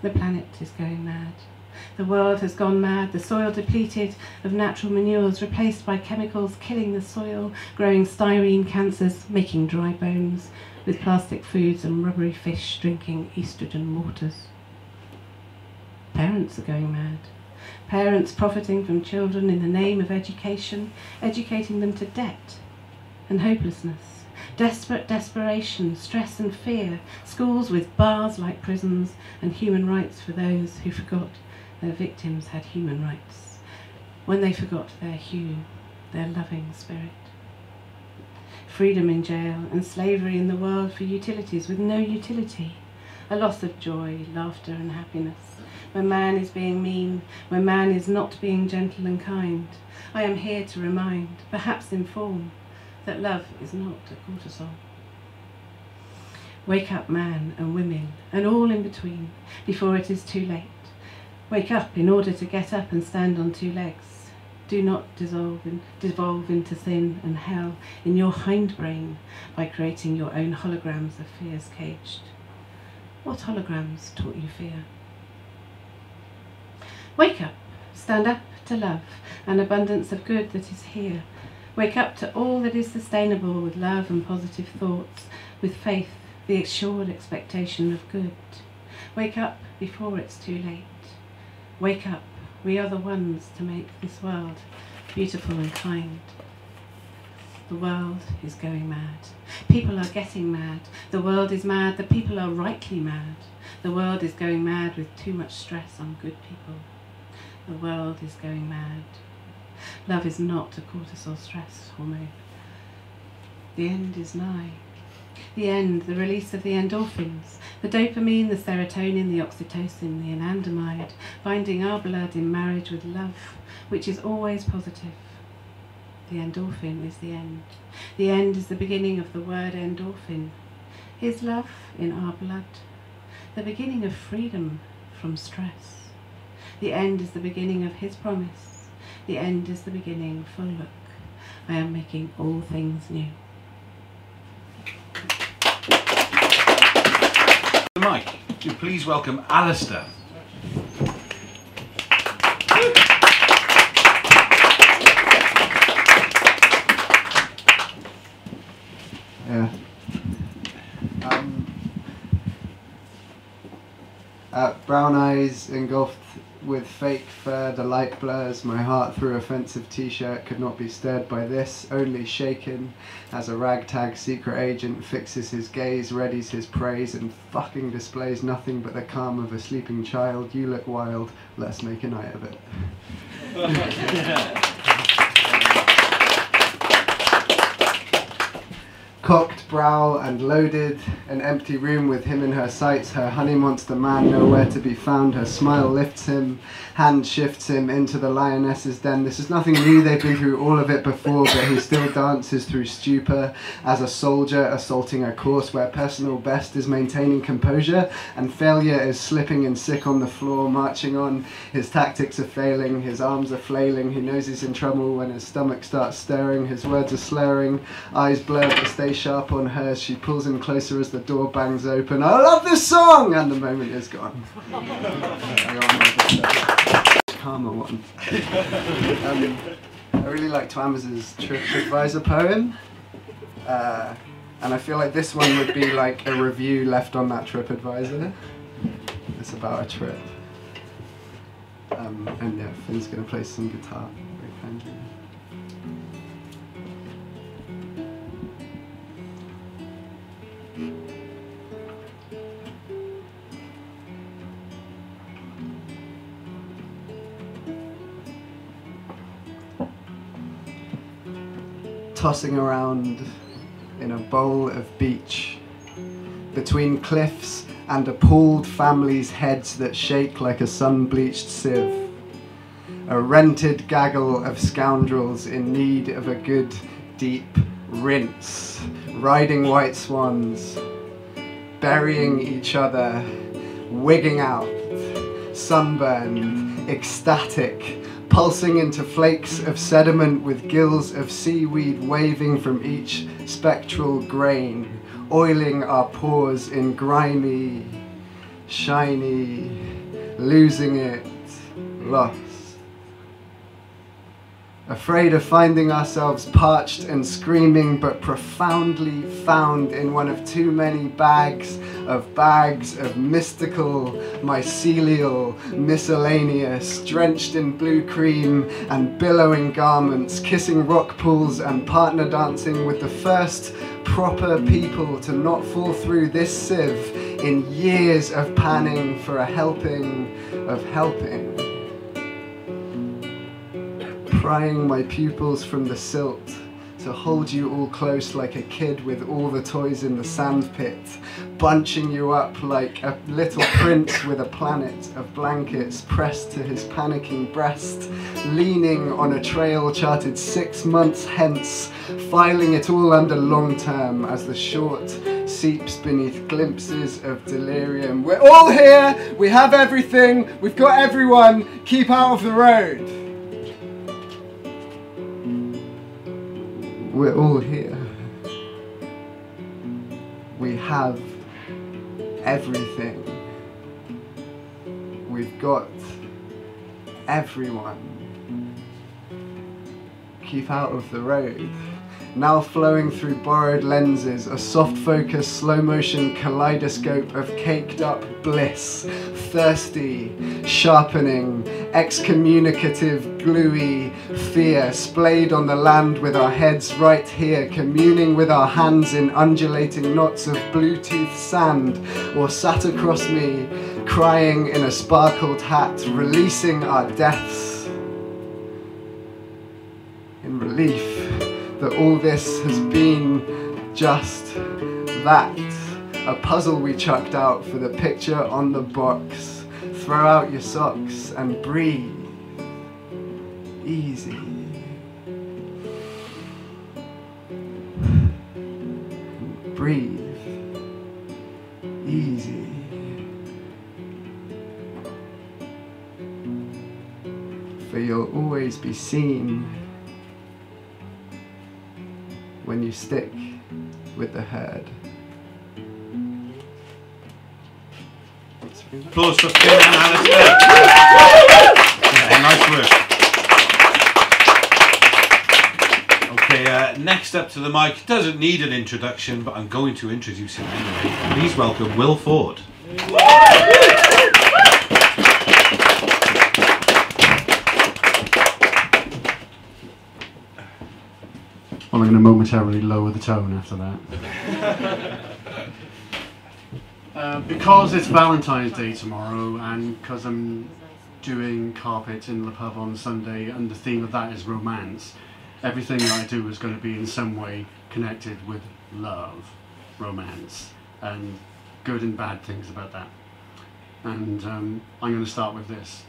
The planet is going mad. The world has gone mad, the soil depleted of natural manures, replaced by chemicals killing the soil, growing styrene cancers, making dry bones, with plastic foods and rubbery fish drinking estrogen waters. Parents are going mad. Parents profiting from children in the name of education, educating them to debt and hopelessness. Desperate desperation, stress and fear, schools with bars like prisons, and human rights for those who forgot their victims had human rights, when they forgot their hue, their loving spirit. Freedom in jail and slavery in the world for utilities with no utility, a loss of joy, laughter and happiness, when man is being mean, when man is not being gentle and kind. I am here to remind, perhaps inform, that love is not a cortisol. Wake up, man and women, and all in between, before it is too late. Wake up in order to get up and stand on two legs. Do not devolve into sin and hell in your hindbrain by creating your own holograms of fears caged. What holograms taught you fear? Wake up, stand up to love, an abundance of good that is here. Wake up to all that is sustainable with love and positive thoughts, with faith, the assured expectation of good. Wake up before it's too late. Wake up, we are the ones to make this world beautiful and kind. The world is going mad. People are getting mad. The world is mad. The people are rightly mad. The world is going mad with too much stress on good people. The world is going mad. Love is not a cortisol stress hormone. The end is nigh. The end, the release of the endorphins, the dopamine, the serotonin, the oxytocin, the anandamide, binding our blood in marriage with love, which is always positive. The endorphin is the end. The end is the beginning of the word endorphin. His love in our blood, the beginning of freedom from stress. The end is the beginning of his promise. The end is the beginning, for look, I am making all things new. Mike, do please welcome Alastair. Yeah. Brown eyes engulfed with fake fur, the light blurs my heart through offensive t-shirt, could not be stirred by this, only shaken as a ragtag secret agent fixes his gaze, readies his praise and fucking displays nothing but the calm of a sleeping child. You look wild, let's make a night of it. Cocked brow and loaded, an empty room with him in her sights, her honey monster man nowhere to be found, her smile lifts him, hand shifts him into the lioness's den. This is nothing new, they've been through all of it before, but he still dances through stupor as a soldier assaulting a course where personal best is maintaining composure and failure is slipping and sick on the floor, marching on. His tactics are failing, his arms are flailing, he knows he's in trouble when his stomach starts stirring, his words are slurring, eyes blur but stay sharp on hers. She pulls him closer as the door bangs open. I love this song! And the moment is gone. Calmer one. I really like Twamley's TripAdvisor poem. And I feel like this one would be like a review left on that TripAdvisor. It's about a trip. And yeah, Finn's going to play some guitar very kindly. Tossing around in a bowl of beach, between cliffs and appalled families' heads that shake like a sun-bleached sieve. A rented gaggle of scoundrels in need of a good, deep rinse, riding white swans, burying each other, wigging out, sunburned, ecstatic, pulsing into flakes of sediment with gills of seaweed waving from each spectral grain, oiling our pores in grimy, shiny, losing it, lost. Afraid of finding ourselves parched and screaming, but profoundly found in one of too many bags of mystical, mycelial, miscellaneous, drenched in blue cream and billowing garments, kissing rock pools and partner dancing with the first proper people to not fall through this sieve in years of panning for a helping of helping. Prying my pupils from the silt to hold you all close like a kid with all the toys in the sandpit, bunching you up like a little prince with a planet of blankets pressed to his panicking breast, leaning on a trail charted 6 months hence, filing it all under long term as the short seeps beneath glimpses of delirium. We're all here, we have everything, we've got everyone, keep out of the road. We're all here. We have everything. We've got everyone. Keep out of the road. Now flowing through borrowed lenses, a soft focus, slow motion kaleidoscope of caked up bliss, thirsty, sharpening, excommunicative, gluey fear, splayed on the land with our heads right here, communing with our hands in undulating knots of Bluetooth sand, or sat across me, crying in a sparkled hat, releasing our deaths in relief that all this has been just that, a puzzle we chucked out for the picture on the box. Throw out your socks and breathe, easy. Breathe, easy. For you'll always be seen when you stick with the herd. Applause for Finn and Alastair. Yeah, nice work. Okay, next up to the mic, doesn't need an introduction, but I'm going to introduce him anyway. Please welcome Will Ford. I'm going to momentarily lower the tone after that. Because it's Valentine's Day tomorrow, and because I'm doing carpet in the pub on Sunday, and the theme of that is romance, everything that I do is going to be in some way connected with love, romance, and good and bad things about that. And I'm going to start with this.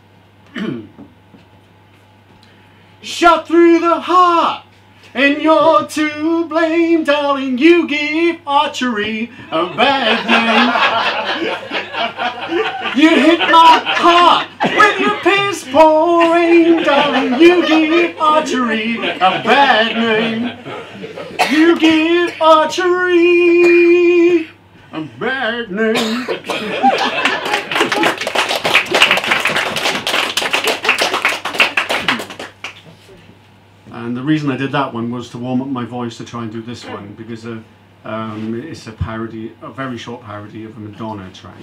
Shot through the heart! And you're to blame, darling, you give archery a bad name. You hit my heart with your piss pouring, darling. darling, you give archery a bad name. You give archery a bad name. And the reason I did that one was to warm up my voice to try and do this one, because it's a parody, a very short parody of a Madonna track.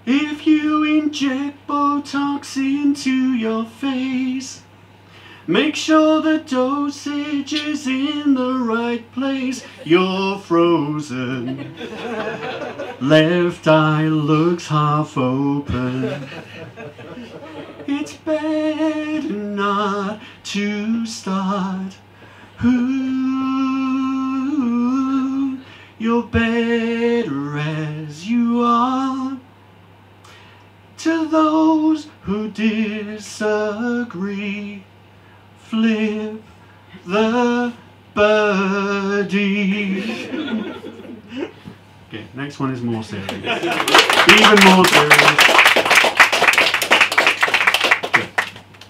If you inject Botox into your face, make sure the dosage is in the right place. You're frozen. Left eye looks half open. It's better not to start. Ooh, you're better as you are. To those who disagree, flip the birdie. Okay, next one is more serious. Even more serious. Okay.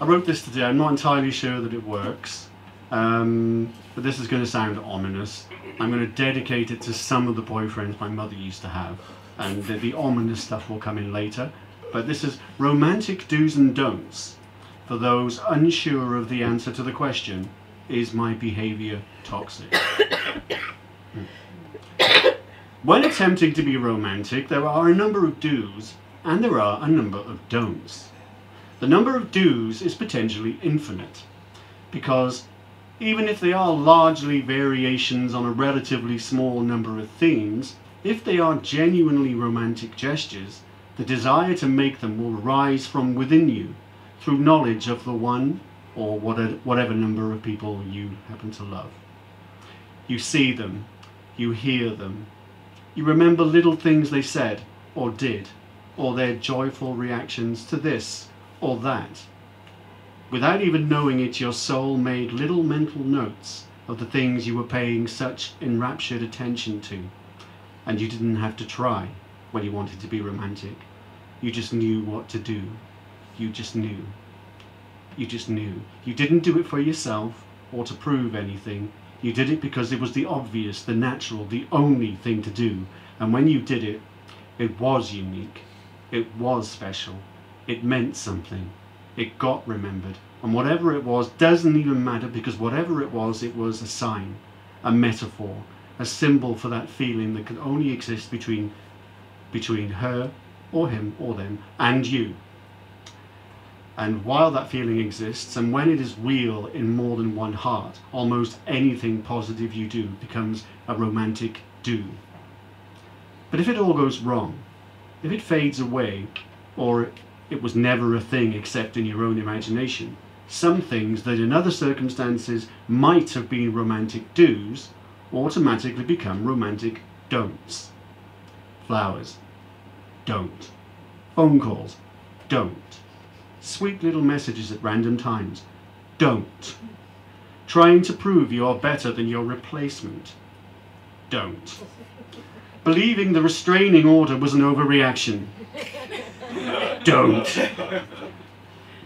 I wrote this today. I'm not entirely sure that it works, but this is going to sound ominous. I'm going to dedicate it to some of the boyfriends my mother used to have, and the ominous stuff will come in later. But this is romantic do's and don'ts for those unsure of the answer to the question, is my behaviour toxic? When attempting to be romantic, there are a number of do's and there are a number of don'ts. The number of do's is potentially infinite, because even if they are largely variations on a relatively small number of themes, if they are genuinely romantic gestures, the desire to make them will rise from within you through knowledge of the one or whatever number of people you happen to love. You see them, you hear them, you remember little things they said or did, or their joyful reactions to this or that. Without even knowing it, your soul made little mental notes of the things you were paying such enraptured attention to, and you didn't have to try when you wanted to be romantic. You just knew what to do. You just knew. You just knew. You didn't do it for yourself or to prove anything. You did it because it was the obvious, the natural, the only thing to do. And when you did it, it was unique. It was special. It meant something. It got remembered. And whatever it was doesn't even matter, because whatever it was a sign, a metaphor, a symbol for that feeling that could only exist between her or him or them and you. And while that feeling exists, and when it is real in more than one heart, almost anything positive you do becomes a romantic do. But if it all goes wrong, if it fades away, or it was never a thing except in your own imagination, some things that in other circumstances might have been romantic do's automatically become romantic don'ts. Flowers. Don't. Phone calls. Don't. Sweet little messages at random times. Don't. Trying to prove you are better than your replacement. Don't. Believing the restraining order was an overreaction. Don't.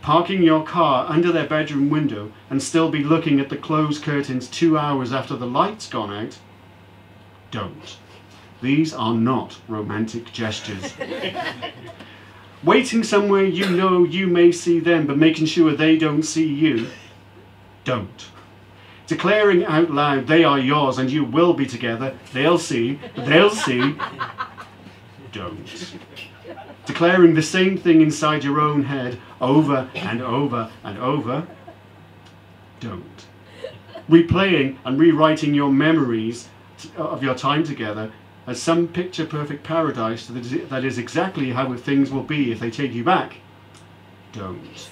Parking your car under their bedroom window and still be looking at the closed curtains 2 hours after the light's gone out. Don't. These are not romantic gestures. Waiting somewhere you know you may see them, but making sure they don't see you. Don't. Declaring out loud they are yours and you will be together. They'll see. They'll see. Don't. Declaring the same thing inside your own head over and over and over. Don't. Replaying and rewriting your memories of your time together as some picture-perfect paradise that is exactly how things will be if they take you back. Don't.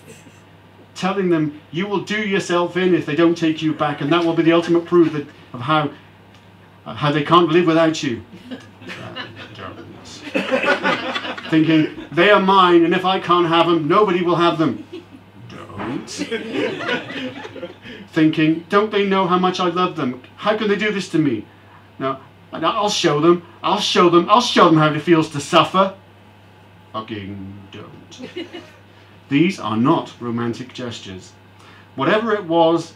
Telling them you will do yourself in if they don't take you back, and that will be the ultimate proof of how they can't live without you. Don't. Thinking they are mine, and if I can't have them, nobody will have them. Don't. Thinking, don't they know how much I love them? How can they do this to me? No. I'll show them. I'll show them how it feels to suffer. fucking don't. These are not romantic gestures. Whatever it once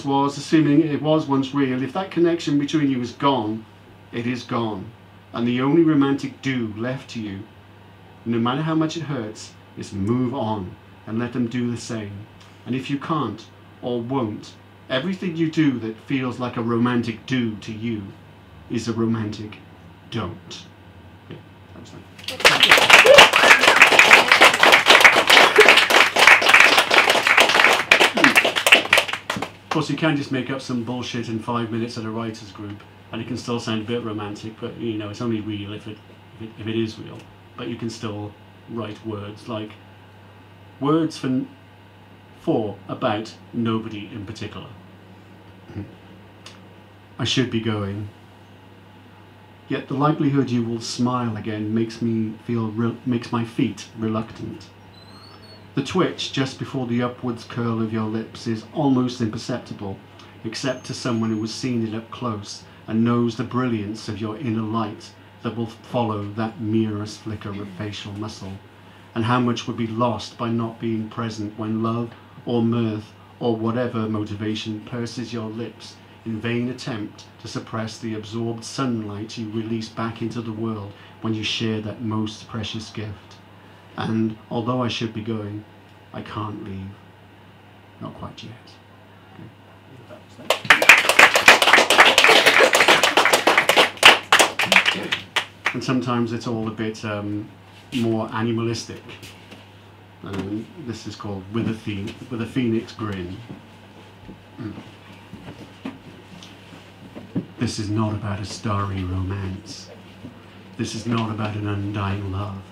was, assuming it was once real, if that connection between you is gone, it is gone. And the only romantic do left to you, no matter how much it hurts, is move on and let them do the same. And if you can't or won't, everything you do that feels like a romantic do to you is a romantic don't. Okay, that was that. Of course, you can just make up some bullshit in 5 minutes at a writer's group, and it can still sound a bit romantic, but you know, it's only real if it is real. But you can still write words like words for about nobody in particular. I should be going, yet the likelihood you will smile again makes my feet reluctant. The twitch just before the upwards curl of your lips is almost imperceptible, except to someone who has seen it up close and knows the brilliance of your inner light that will follow that merest flicker of facial muscle, and how much would be lost by not being present when love or mirth or whatever motivation purses your lips in vain attempt to suppress the absorbed sunlight you release back into the world when you share that most precious gift. And although I should be going, I can't leave. Not quite yet. Okay. And sometimes it's all a bit more animalistic. This is called With a Phoenix Grin. This is not about a starry romance. This is not about an undying love.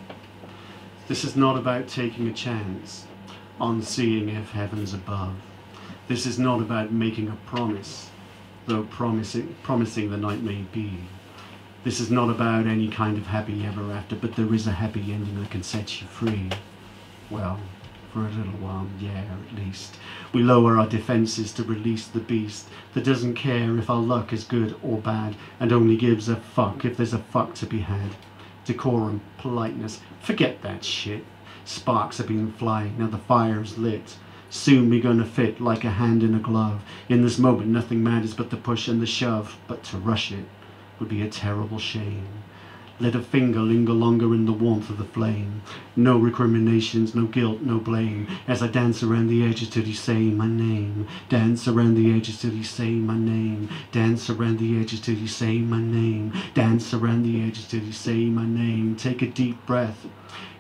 This is not about taking a chance on seeing if heaven's above. This is not about making a promise, though promising the night may be. This is not about any kind of happy ever after, but there is a happy ending that can set you free. Well, for a little while, yeah, at least. We lower our defences to release the beast that doesn't care if our luck is good or bad, and only gives a fuck if there's a fuck to be had. Decorum, politeness, forget that shit. Sparks have been flying, now the fire's lit. Soon we're gonna fit like a hand in a glove. In this moment nothing matters but the push and the shove, but to rush it would be a terrible shame. Let a finger linger longer in the warmth of the flame. No recriminations, no guilt, no blame. As I dance around the edges till you say my name. Dance around the edges till you say my name. Dance around the edges till you say my name. Dance around the edges till you say my name. Take a deep breath.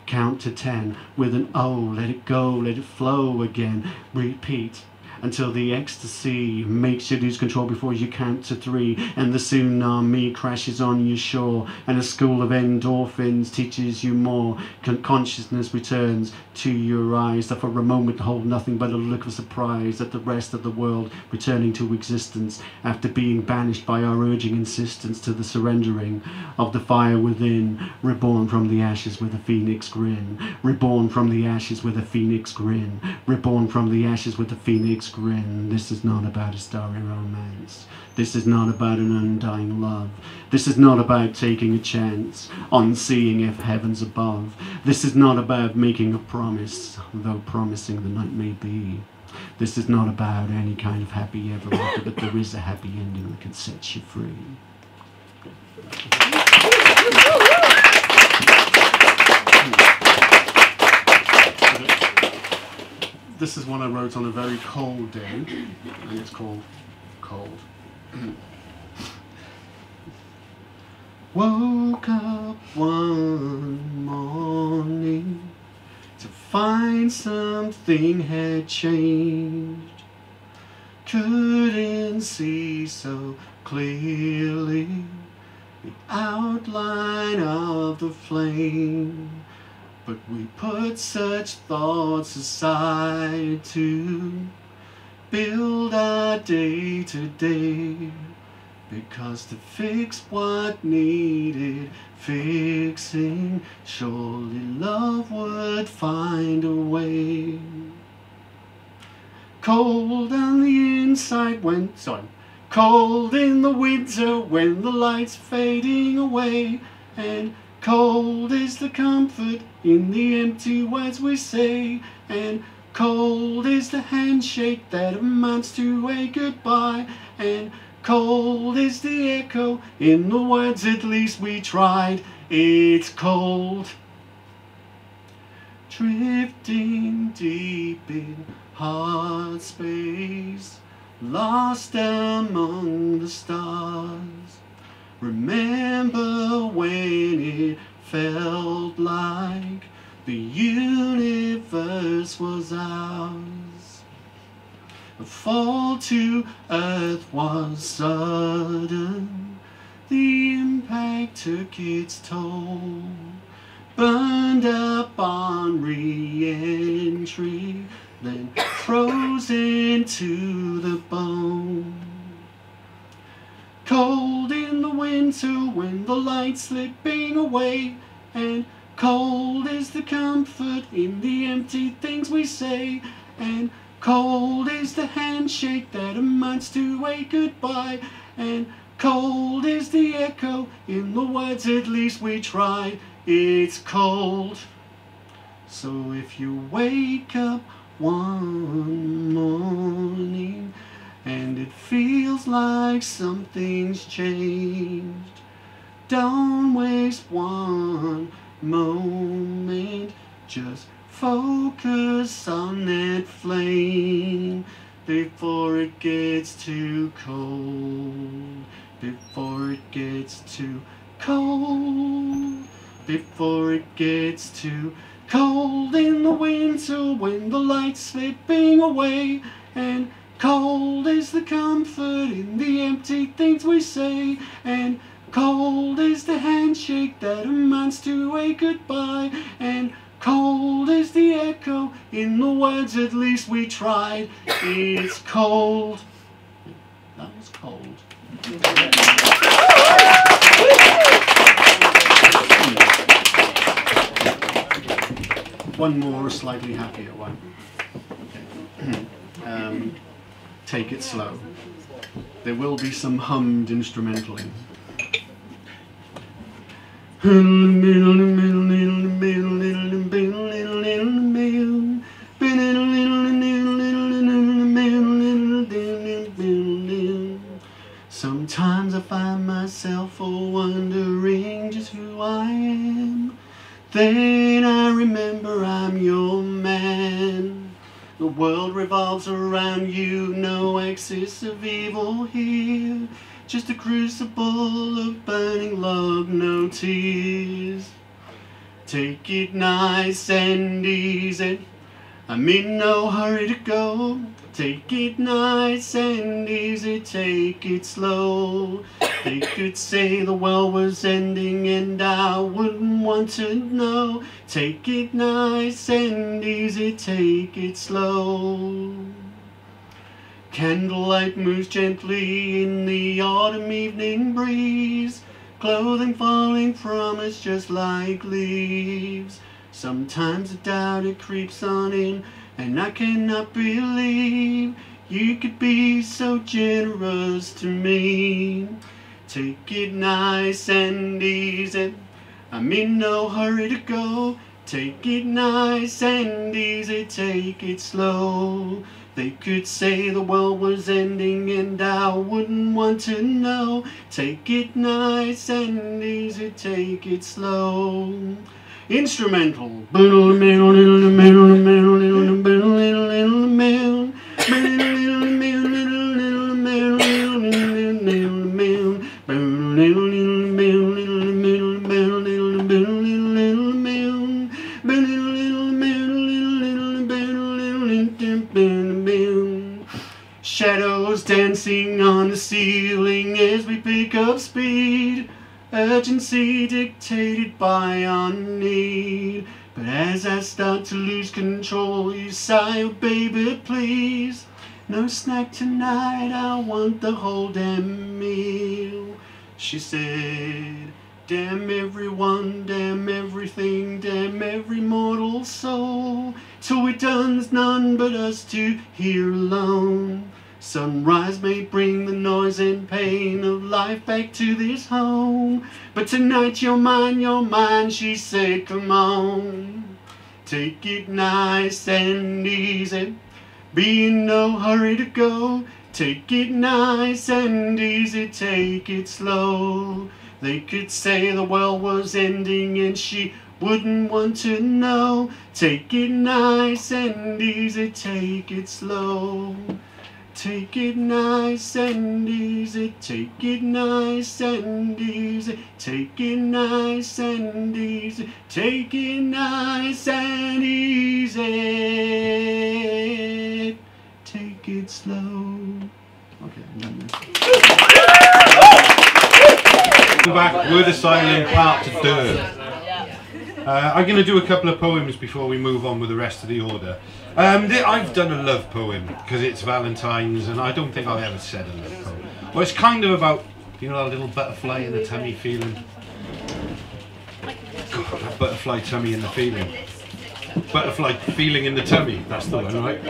Count to 10 with an O. Let it go, let it flow again. Repeat until the ecstasy makes you lose control before you count to 3, and the tsunami crashes on your shore, and a school of endorphins teaches you more. Consciousness returns to your eyes that for a moment hold nothing but a look of surprise at the rest of the world returning to existence after being banished by our urging insistence to the surrendering of the fire within. Reborn from the ashes with a phoenix grin. Reborn from the ashes with a phoenix grin. Reborn from the ashes with a phoenix grin. This is not about a starry romance. This is not about an undying love. This is not about taking a chance on seeing if heaven's above. This is not about making a promise, though promising the night may be. This is not about any kind of happy ever after, but there is a happy ending that can set you free. This is one I wrote on a very cold day, and it's called Cold. Woke up one morning to find something had changed. Couldn't see so clearly the outline of the flame, but we put such thoughts aside to build our day to day, because to fix what needed fixing, surely love would find a way. Cold on the inside when, cold in the winter when the light's fading away, and cold is the comfort in the empty words we say, and cold is the handshake that amounts to a goodbye, and cold is the echo in the words at least we tried. It's cold. Drifting deep in heart space, lost among the stars. Remember when it felt like the universe was ours. The fall to earth was sudden, the impact took its toll. Burned up on re-entry, then frozen to the bone. Cold in the winter when the light's slipping away, and cold is the comfort in the empty things we say, and cold is the handshake that amounts to a goodbye, and cold is the echo in the words at least we tried. It's cold. So if you wake up one morning and it feels like something's changed, don't waste one moment, just focus on that flame before it gets too cold, before it gets too cold, before it gets too cold in the winter when the light's slipping away, and cold is the comfort in the empty things we say, and cold is the handshake that amounts to a goodbye, and cold is the echo in the words at least we tried. It's cold. That was cold. One more slightly happier one. Take it slow. There will be some hummed instrumental in. Sometimes I find myself wondering just who I am. Then I remember I'm your man. The world revolves around you, no excess of evil here. Just a crucible of burning love, no tears. Take it nice and easy, I'm in no hurry to go. Take it nice and easy, take it slow. They could say the world was ending and I wouldn't want to know. Take it nice and easy, take it slow. Candlelight moves gently in the autumn evening breeze, clothing falling from us just like leaves. Sometimes I doubt it creeps on in, and I cannot believe you could be so generous to me. Take it nice and easy, I'm in no hurry to go. Take it nice and easy, take it slow. They could say the world was ending and I wouldn't want to know. Take it nice and easy, take it slow. Instrumental. Shadows dancing on the ceiling as we pick up speed. Urgency dictated by our need. But as I start to lose control, you sigh, oh baby, please. No snack tonight, I want the whole damn meal. She said, damn everyone, damn everything, damn every mortal soul. Till we done's none but us two here alone. Sunrise may bring the noise and pain of life back to this home, but tonight you're mine, she said, come on. Take it nice and easy, be in no hurry to go. Take it nice and easy, take it slow. They could say the world was ending and she wouldn't want to know. Take it nice and easy, take it slow. Take it nice and easy, take it nice and easy, take it nice and easy, take it nice and easy, take it slow. Okay, I'm done now. Come back, Word Asylum, part to Durr. I'm going to do a couple of poems before we move on with the rest of the order. I've done a love poem because it's Valentine's, and I don't think I've ever said a love poem. Well, it's kind of about, you know, that little butterfly in the tummy feeling. God, that butterfly tummy in the feeling. Butterfly feeling in the tummy, that's the one, right?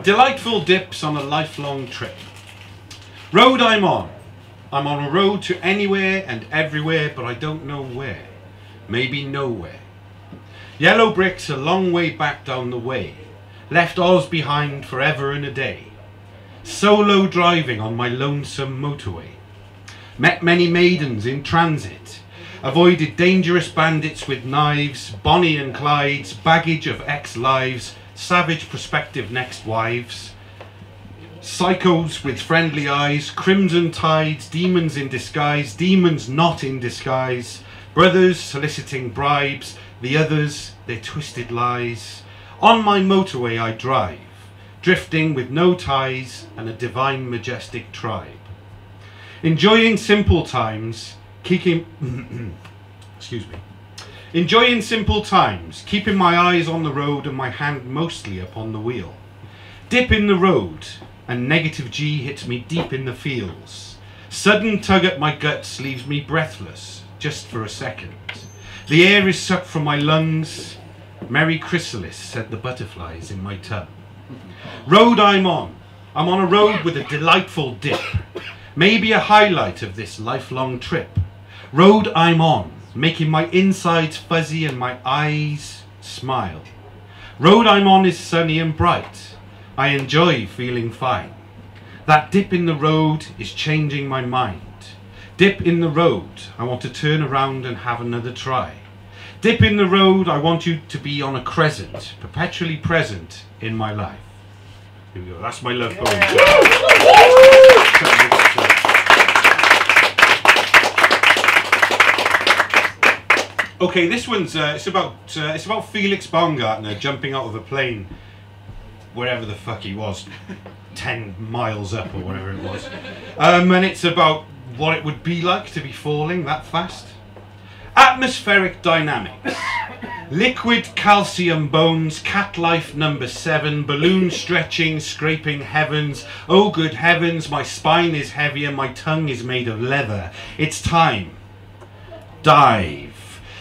Delightful dips on a lifelong trip. Road I'm on a road to anywhere and everywhere, but I don't know where. Maybe nowhere. Yellow bricks a long way back down the way, left Oz behind forever and a day. Solo driving on my lonesome motorway. Met many maidens in transit, avoided dangerous bandits with knives, Bonnie and Clyde's, baggage of ex-lives, savage prospective next wives. Psychos with friendly eyes, crimson tides, demons in disguise, demons not in disguise. Brothers soliciting bribes, the others their twisted lies. On my motorway I drive, drifting with no ties and a divine majestic tribe. Enjoying simple times, keeping excuse me. Enjoying simple times, keeping my eyes on the road and my hand mostly upon the wheel. Dip in the road and negative G hits me deep in the feels. Sudden tug at my guts leaves me breathless, just for a second. The air is sucked from my lungs. Merry chrysalis, said the butterflies in my tongue. Road I'm on a road with a delightful dip. Maybe a highlight of this lifelong trip. Road I'm on, making my insides fuzzy and my eyes smile. Road I'm on is sunny and bright. I enjoy feeling fine. That dip in the road is changing my mind. Dip in the road, I want to turn around and have another try. Dip in the road, I want you to be on a crescent, perpetually present in my life. Here we go, that's my love poem. Okay, this one's it's about Felix Baumgartner jumping out of a plane, wherever the fuck he was, 10 miles up or whatever it was, and it's about what it would be like to be falling that fast. Atmospheric dynamics. Liquid calcium bones, cat life number 7, balloon stretching, scraping heavens. Oh good heavens, my spine is heavy and my tongue is made of leather. It's time. Dive.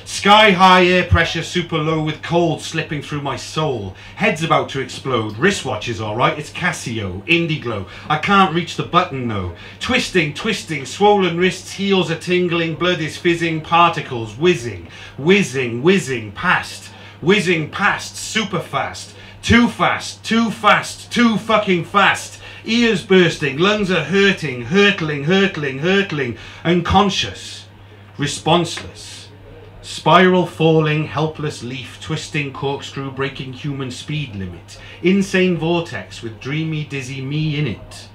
Sky high air pressure, super low with cold slipping through my soul. Head's about to explode. Wristwatch is alright, it's Casio, Indiglo. I can't reach the button though. Twisting, twisting, swollen wrists, heels are tingling, blood is fizzing, particles whizzing, whizzing, whizzing past, super fast, too fast, too fast, too fucking fast. Ears bursting, lungs are hurting, hurtling, hurtling, hurtling, unconscious, responseless. Spiral falling, helpless leaf, twisting corkscrew, breaking human speed limit. Insane vortex with dreamy, dizzy me in it.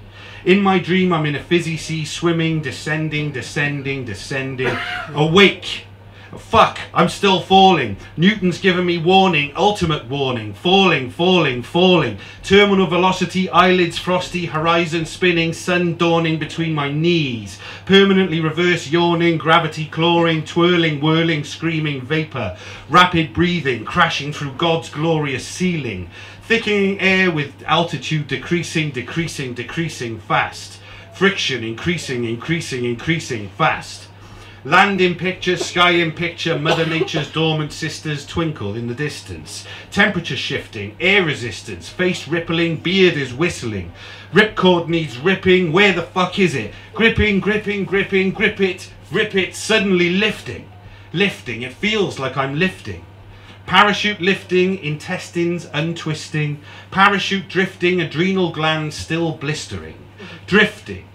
In my dream I'm in a fizzy sea, swimming, descending, descending, descending. Awake! Fuck, I'm still falling. Newton's given me warning, ultimate warning. Falling, falling, falling. Terminal velocity, eyelids frosty, horizon spinning, sun dawning between my knees. Permanently reverse yawning, gravity clawing, twirling, whirling, screaming vapor. Rapid breathing, crashing through God's glorious ceiling. Thickening air with altitude decreasing, decreasing, decreasing fast. Friction increasing, increasing, increasing fast. Land in picture, sky in picture, Mother Nature's dormant sisters twinkle in the distance. Temperature shifting, air resistance, face rippling, beard is whistling. Ripcord needs ripping, where the fuck is it? Gripping, gripping, gripping, grip it, suddenly lifting. Lifting, it feels like I'm lifting. Parachute lifting, intestines untwisting. Parachute drifting, adrenal glands still blistering. Drifting.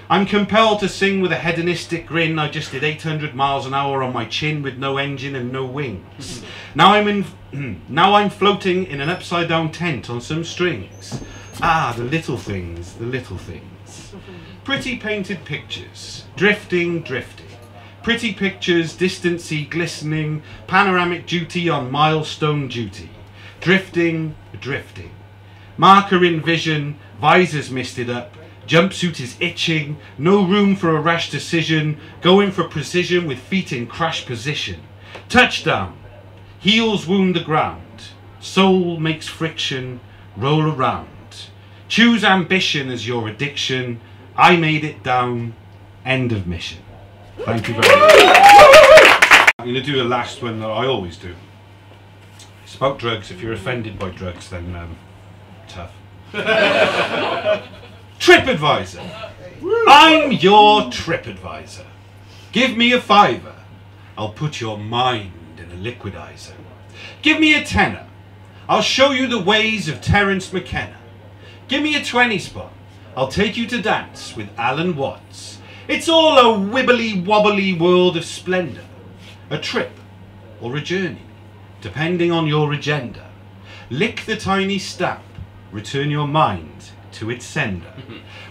I'm compelled to sing with a hedonistic grin. I just did 800 miles an hour on my chin with no engine and no wings. Now I'm floating in an upside down tent on some strings. Ah, the little things, the little things. Pretty painted pictures, drifting, drifting. Pretty pictures, distant sea glistening, panoramic duty on milestone duty. Drifting, drifting. Marker in vision, visors misted up. Jumpsuit is itching, no room for a rash decision, going for precision with feet in crash position. Touchdown, heels wound the ground, soul makes friction, roll around. Choose ambition as your addiction, I made it down, end of mission. Thank you very much. I'm going to do the last one that I always do. It's about drugs. If you're offended by drugs, then tough. TripAdvisor. I'm your TripAdvisor. Give me a fiver. I'll put your mind in a liquidizer. Give me a tenner. I'll show you the ways of Terence McKenna. Give me a 20 spot. I'll take you to dance with Alan Watts. It's all a wibbly wobbly world of splendour. A trip or a journey, depending on your agenda. Lick the tiny stamp. Return your mind to its sender.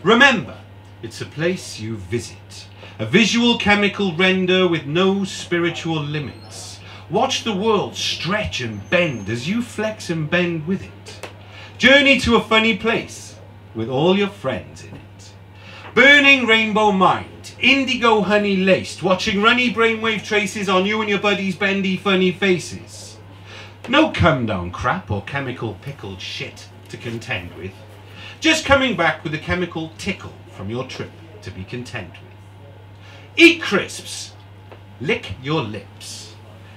Remember, it's a place you visit. A visual chemical render with no spiritual limits. Watch the world stretch and bend as you flex and bend with it. Journey to a funny place with all your friends in it. Burning rainbow mind, indigo honey laced, watching runny brainwave traces on you and your buddies' bendy funny faces. No come down crap or chemical pickled shit to contend with. Just coming back with a chemical tickle from your trip to be content with. Eat crisps, lick your lips,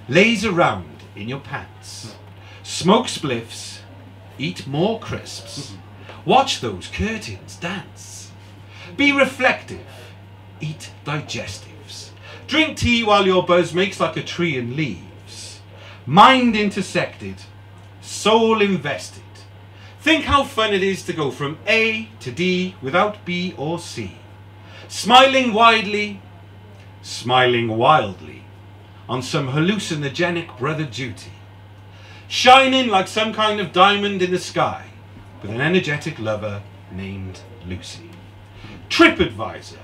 laze around in your pants, smoke spliffs, eat more crisps, watch those curtains dance, be reflective, eat digestives, drink tea while your buzz makes like a tree and leaves, mind intersected, soul invested. Think how fun it is to go from A to D without B or C. Smiling widely, smiling wildly, on some hallucinogenic brother duty. Shining like some kind of diamond in the sky, with an energetic lover named Lucy. TripAdvisor,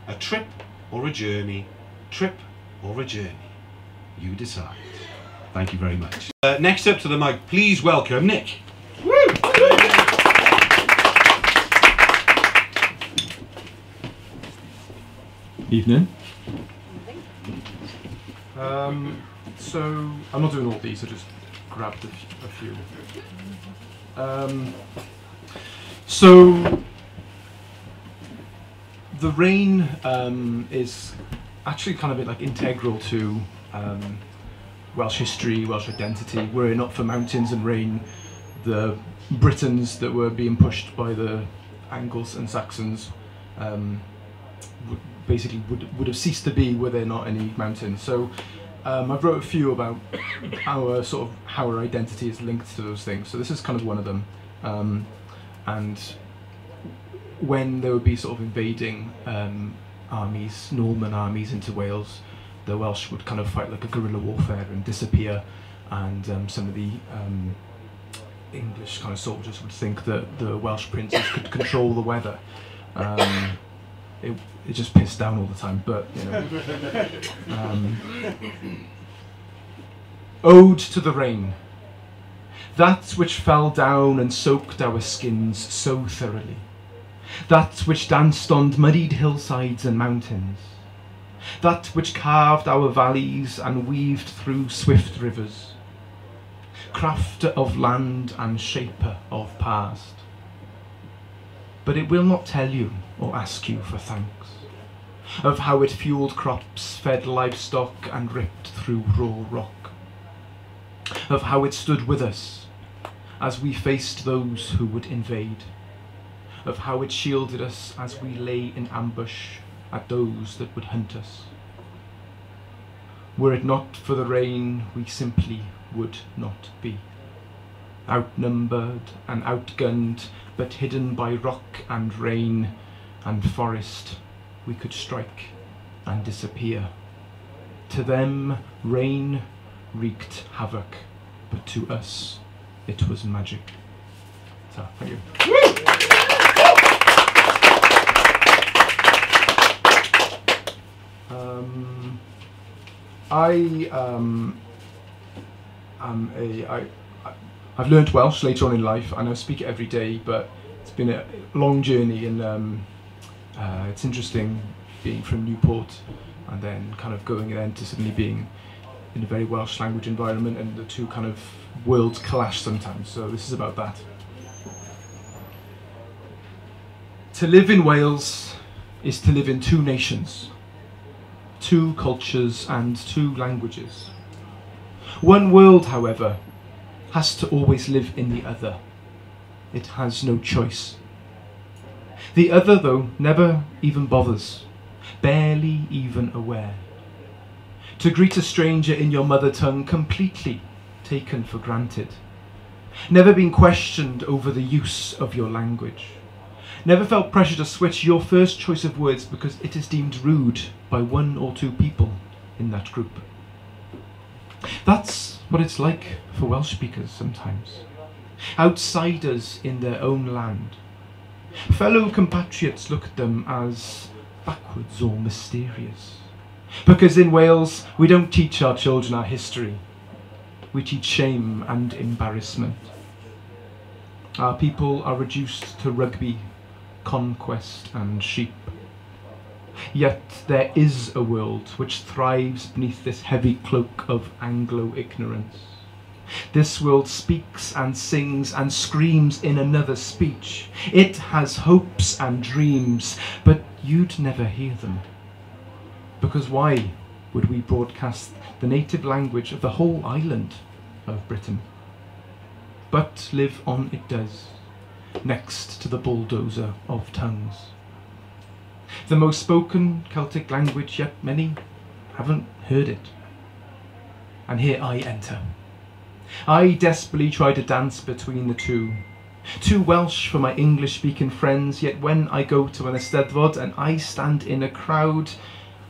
a trip or a journey, trip or a journey. You decide. Thank you very much. Next up to the mic, please welcome Nick. Woo! Evening. So I'm not doing all these, I just grabbed a few. So the rain is actually kind of like integral to Welsh history, Welsh identity. Were it not for mountains and rain, the Britons that were being pushed by the Angles and Saxons would have ceased to be were there not any mountains. So I've wrote a few about how our identity is linked to those things. So this is kind of one of them. And when there would be sort of invading armies, Norman armies into Wales, the Welsh would kind of fight like a guerrilla warfare and disappear, and some of the English kind of soldiers would think that the Welsh princes could control the weather. It just pissed down all the time, but you know. Ode to the rain. That which fell down and soaked our skins so thoroughly. That which danced on muddied hillsides and mountains. That which carved our valleys and weaved through swift rivers. Crafter of land and shaper of past. But it will not tell you or ask you for thanks. of how it fueled crops, fed livestock and ripped through raw rock, of how it stood with us as we faced those who would invade, of how it shielded us as we lay in ambush at those that would hunt us. Were it not for the rain, we simply would not be. Outnumbered and outgunned, but hidden by rock and rain and forest, we could strike and disappear. To them, rain wreaked havoc, but to us, it was magic. So, thank you. I've learnt Welsh later on in life, and I speak it every day, but it's been a long journey, and it's interesting being from Newport and then kind of going then to suddenly being in a very Welsh language environment, and the two kind of worlds clash sometimes, so this is about that. To live in Wales is to live in two nations, two cultures and two languages. One world, however, has to always live in the other. It has no choice. The other, though, never even bothers, barely even aware. To greet a stranger in your mother tongue, completely taken for granted. Never been questioned over the use of your language. Never felt pressure to switch your first choice of words because it is deemed rude by one or two people in that group. That's what it's like for Welsh speakers sometimes. Outsiders in their own land. Fellow compatriots look at them as backwards or mysterious. Because in Wales, we don't teach our children our history. We teach shame and embarrassment. Our people are reduced to rugby, conquest and sheep. Yet there is a world which thrives beneath this heavy cloak of Anglo-ignorance. This world speaks and sings and screams in another speech. It has hopes and dreams, but you'd never hear them. Because why would we broadcast the native language of the whole island of Britain? But live on it does, next to the bulldozer of tongues. The most spoken Celtic language, yet many haven't heard it. And here I enter. I desperately try to dance between the two. Too Welsh for my English-speaking friends, yet when I go to an Eisteddfod and I stand in a crowd,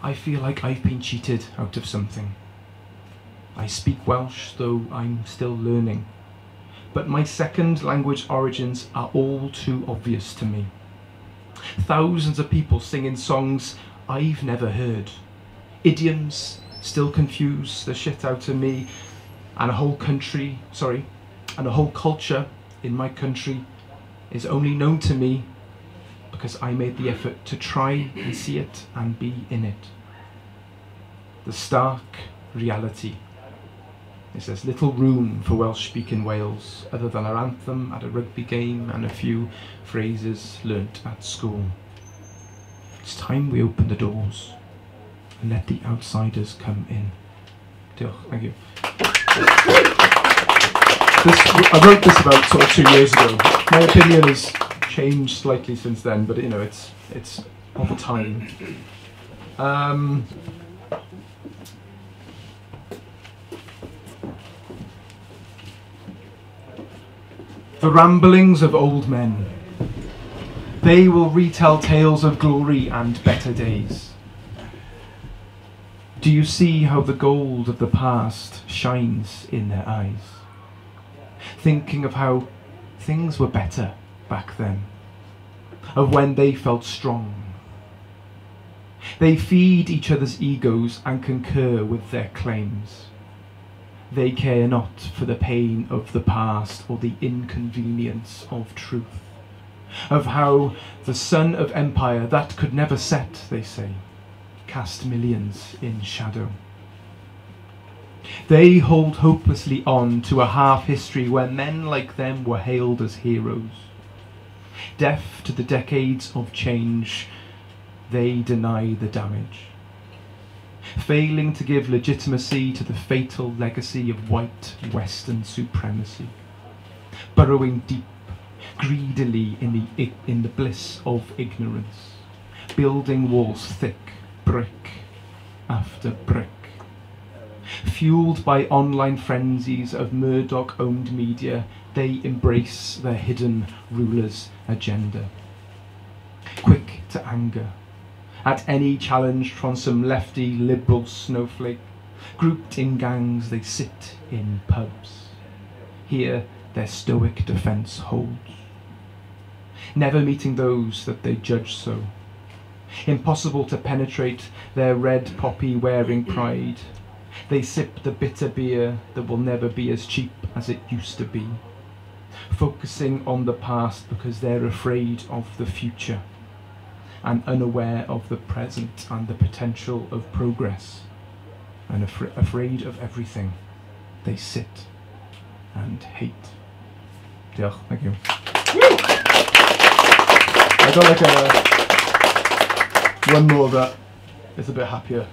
I feel like I've been cheated out of something. I speak Welsh, though I'm still learning. But my second language origins are all too obvious to me. Thousands of people singing songs I've never heard. Idioms still confuse the shit out of me, and a whole culture in my country is only known to me because I made the effort to try and see it and be in it. The stark reality is there's little room for Welsh speaking Wales other than our anthem at a rugby game and a few phrases learnt at school. It's time we open the doors and let the outsiders come in. Diolch, thank you. I wrote this about sort of 2 years ago. My opinion has changed slightly since then, but you know, it's of a time. The ramblings of old men. They will retell tales of glory and better days. Do you see how the gold of the past shines in their eyes? Thinking of how things were better back then, of when they felt strong. They feed each other's egos and concur with their claims. They care not for the pain of the past or the inconvenience of truth. Of how the sun of empire that could never set, they say, cast millions in shadow. They hold hopelessly on to a half history where men like them were hailed as heroes. Deaf to the decades of change, they deny the damage. Failing to give legitimacy to the fatal legacy of white Western supremacy. Burrowing deep, greedily in the bliss of ignorance. Building walls thick, brick after brick. Fueled by online frenzies of Murdoch-owned media, they embrace their hidden ruler's agenda. Quick to anger at any challenge from some lefty liberal snowflake. Grouped in gangs, they sit in pubs. Here their stoic defence holds. Never meeting those that they judge so. Impossible to penetrate their red poppy wearing pride. They sip the bitter beer that will never be as cheap as it used to be. Focusing on the past because they're afraid of the future and unaware of the present and the potential of progress. And afraid of everything, they sit and hate. Diolch, thank you. I got like one more that is a bit happier.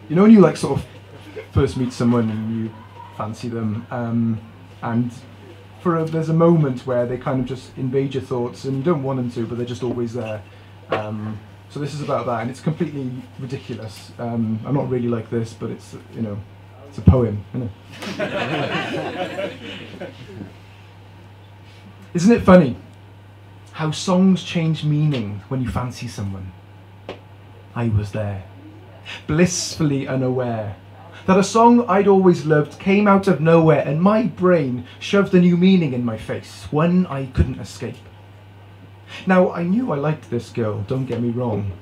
You know when you like sort of first meet someone and you fancy them, and there's a moment where they kind of just invade your thoughts and you don't want them to, but they're just always there. So this is about that, and it's completely ridiculous. I'm not really like this, but it's, you know, it's a poem, isn't it? Isn't it funny how songs change meaning when you fancy someone? I was there, blissfully unaware that a song I'd always loved came out of nowhere, and my brain shoved a new meaning in my face, one I couldn't escape. Now, I knew I liked this girl, don't get me wrong.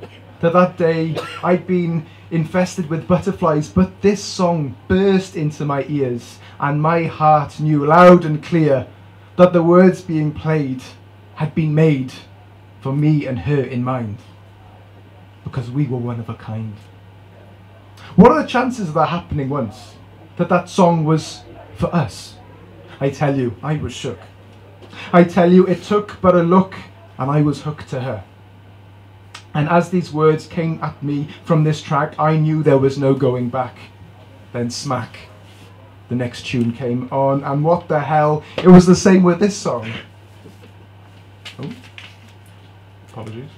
That day I'd been infested with butterflies, but this song burst into my ears, and my heart knew loud and clear that the words being played had been made for me and her in mind, because we were one of a kind. What are the chances of that happening once? That song was for us? I tell you, I was shook. I tell you, it took but a look, and I was hooked to her. And as these words came at me from this track, I knew there was no going back. Then smack, the next tune came on, and what the hell, it was the same with this song. Oh, apologies.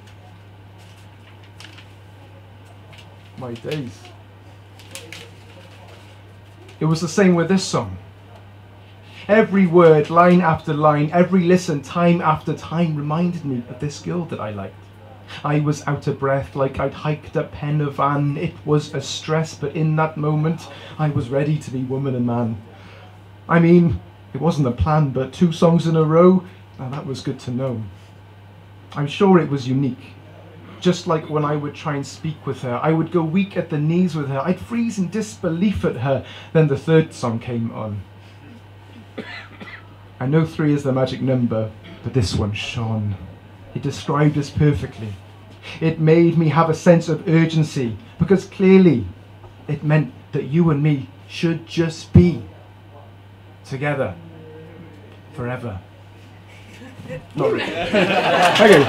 My days. It was the same with this song. Every word, line after line, every listen, time after time, reminded me of this girl that I liked. I was out of breath, like I'd hiked a Pen y Fan. It was a stress, but in that moment, I was ready to be woman and man. I mean, it wasn't a plan, but 2 songs in a row, now that was good to know. I'm sure it was unique. Just like when I would try and speak with her, I would go weak at the knees with her, I'd freeze in disbelief at her. Then the 3rd song came on. I know 3 is the magic number, but this one shone. It described us perfectly. It made me have a sense of urgency, because clearly it meant that you and me should just be together forever. Not really. Okay.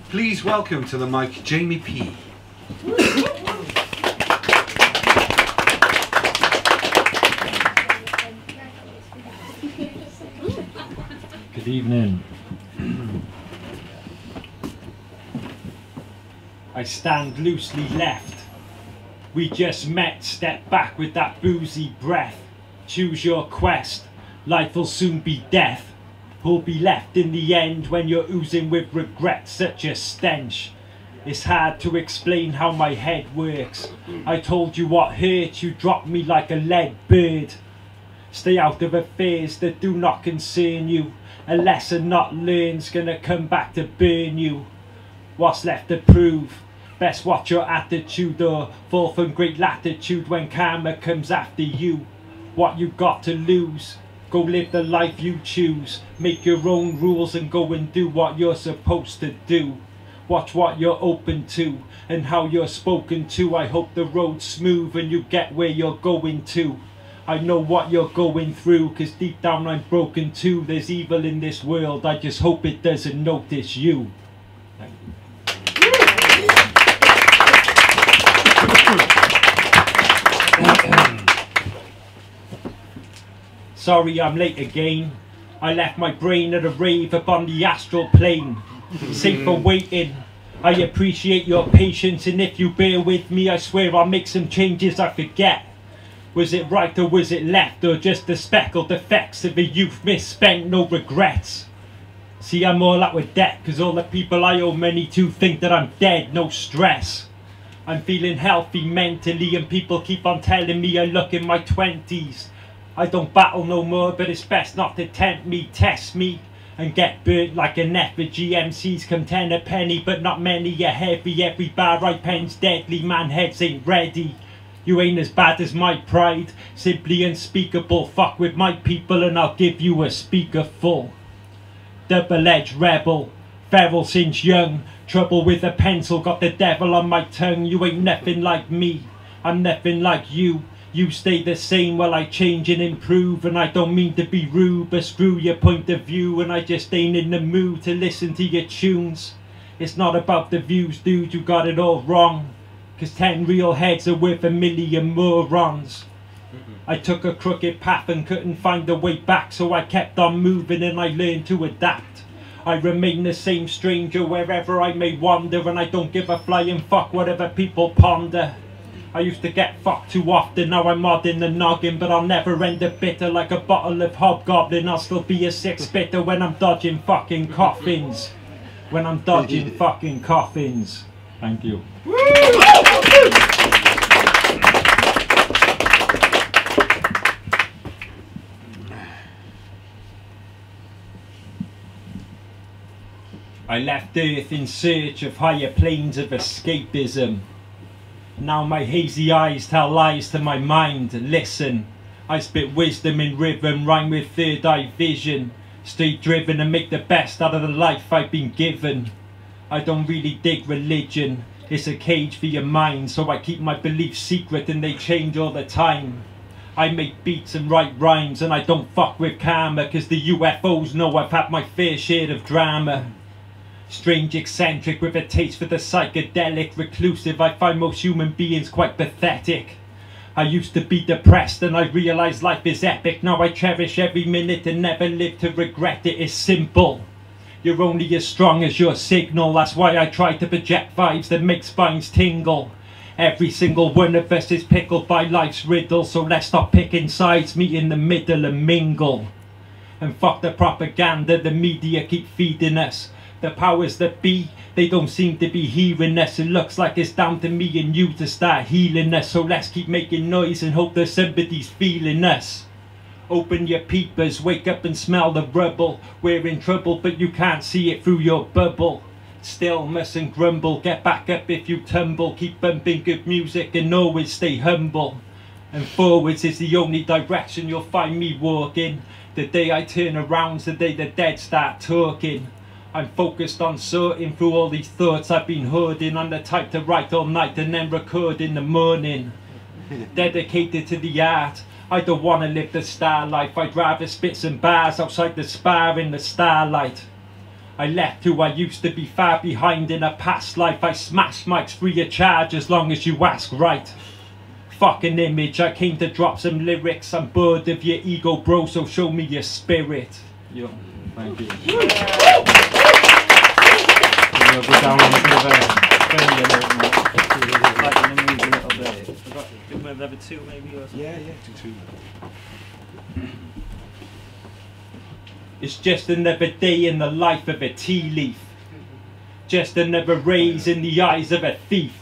Please welcome to the mic Jamey P. Good evening. I stand loosely left. We just met, step back with that boozy breath. Choose your quest, life will soon be death. Who'll be left in the end when you're oozing with regret, such a stench. It's hard to explain how my head works. I told you what hurt, you dropped me like a lead bird. Stay out of affairs that do not concern you. A lesson not learned's gonna come back to burn you. What's left to prove? Best watch your attitude, or fall from great latitude when karma comes after you. What you got to lose? Go live the life you choose. Make your own rules and go and do what you're supposed to do. Watch what you're open to and how you're spoken to. I hope the road's smooth and you get where you're going to. I know what you're going through, cause deep down I'm broken too. There's evil in this world, I just hope it doesn't notice you. Sorry I'm late again. I left my brain at a rave up on the astral plane. Safe for waiting. I appreciate your patience, and if you bear with me, I swear I'll make some changes I forget. Was it right or was it left, or just the speckled effects of a youth misspent, no regrets? See, I'm all out with debt, cause all the people I owe money to think that I'm dead, no stress. I'm feeling healthy mentally, and people keep on telling me I look in my 20s. I don't battle no more, but it's best not to tempt me, test me, and get burnt like an effigy. MCs come 10 a penny, but not many are heavy. Every bar I pen's deadly, man heads ain't ready. You ain't as bad as my pride, simply unspeakable. Fuck with my people and I'll give you a speaker full. Double-edged rebel, feral since young. Trouble with a pencil, got the devil on my tongue. You ain't nothing like me, I'm nothing like you. You stay the same while I change and improve. And I don't mean to be rude, but screw your point of view. And I just ain't in the mood to listen to your tunes. It's not about the views, dude, you got it all wrong. Cause 10 real heads are worth 1,000,000 morons. I took a crooked path and couldn't find a way back, so I kept on moving and I learned to adapt. I remain the same stranger wherever I may wander, and I don't give a flying fuck whatever people ponder. I used to get fucked too often, now I'm modding the noggin, but I'll never end up bitter like a bottle of hobgoblin. I'll still be a 6-spitter when I'm dodging fucking coffins. When I'm dodging fucking coffins. Thank you. I left Earth in search of higher planes of escapism. Now my hazy eyes tell lies to my mind. Listen, I spit wisdom in rhythm, rhyme with third eye vision. Stay driven and make the best out of the life I've been given. I don't really dig religion, it's a cage for your mind, so I keep my beliefs secret and they change all the time. I make beats and write rhymes and I don't fuck with karma, cause the UFOs know I've had my fair share of drama. Strange, eccentric, with a taste for the psychedelic. Reclusive, I find most human beings quite pathetic. I used to be depressed and I realised life is epic. Now I cherish every minute and never live to regret it. It's simple. You're only as strong as your signal. That's why I try to project vibes that make spines tingle. Every single one of us is pickled by life's riddle, so let's stop picking sides, meet in the middle and mingle. And fuck the propaganda the media keep feeding us. The powers that be, they don't seem to be hearing us. It looks like it's down to me and you to start healing us. So let's keep making noise and hope that somebody's feeling us. Open your peepers, wake up and smell the rubble. We're in trouble but you can't see it through your bubble. Still mustn't grumble, get back up if you tumble. Keep bumping good music and always stay humble. And forwards is the only direction you'll find me walking. The day I turn around's the day the dead start talking. I'm focused on sorting through all these thoughts I've been hoarding. I'm the type to write all night and then record in the morning. Dedicated to the art, I don't want to live the star life. I'd rather spit some bars outside the spa in the starlight. I left who I used to be far behind in a past life. I smash mics free of charge as long as you ask right. Fucking image, I came to drop some lyrics. I'm bored of your ego, bro, so show me your spirit. Yo, thank you. We'll go down on a bit of a failure note now. Like in the mood a little bit. Do we have a 2 maybe or something? Yeah, do 2. It's just another day in the life of a tea leaf. Just another raise in the eyes of a thief.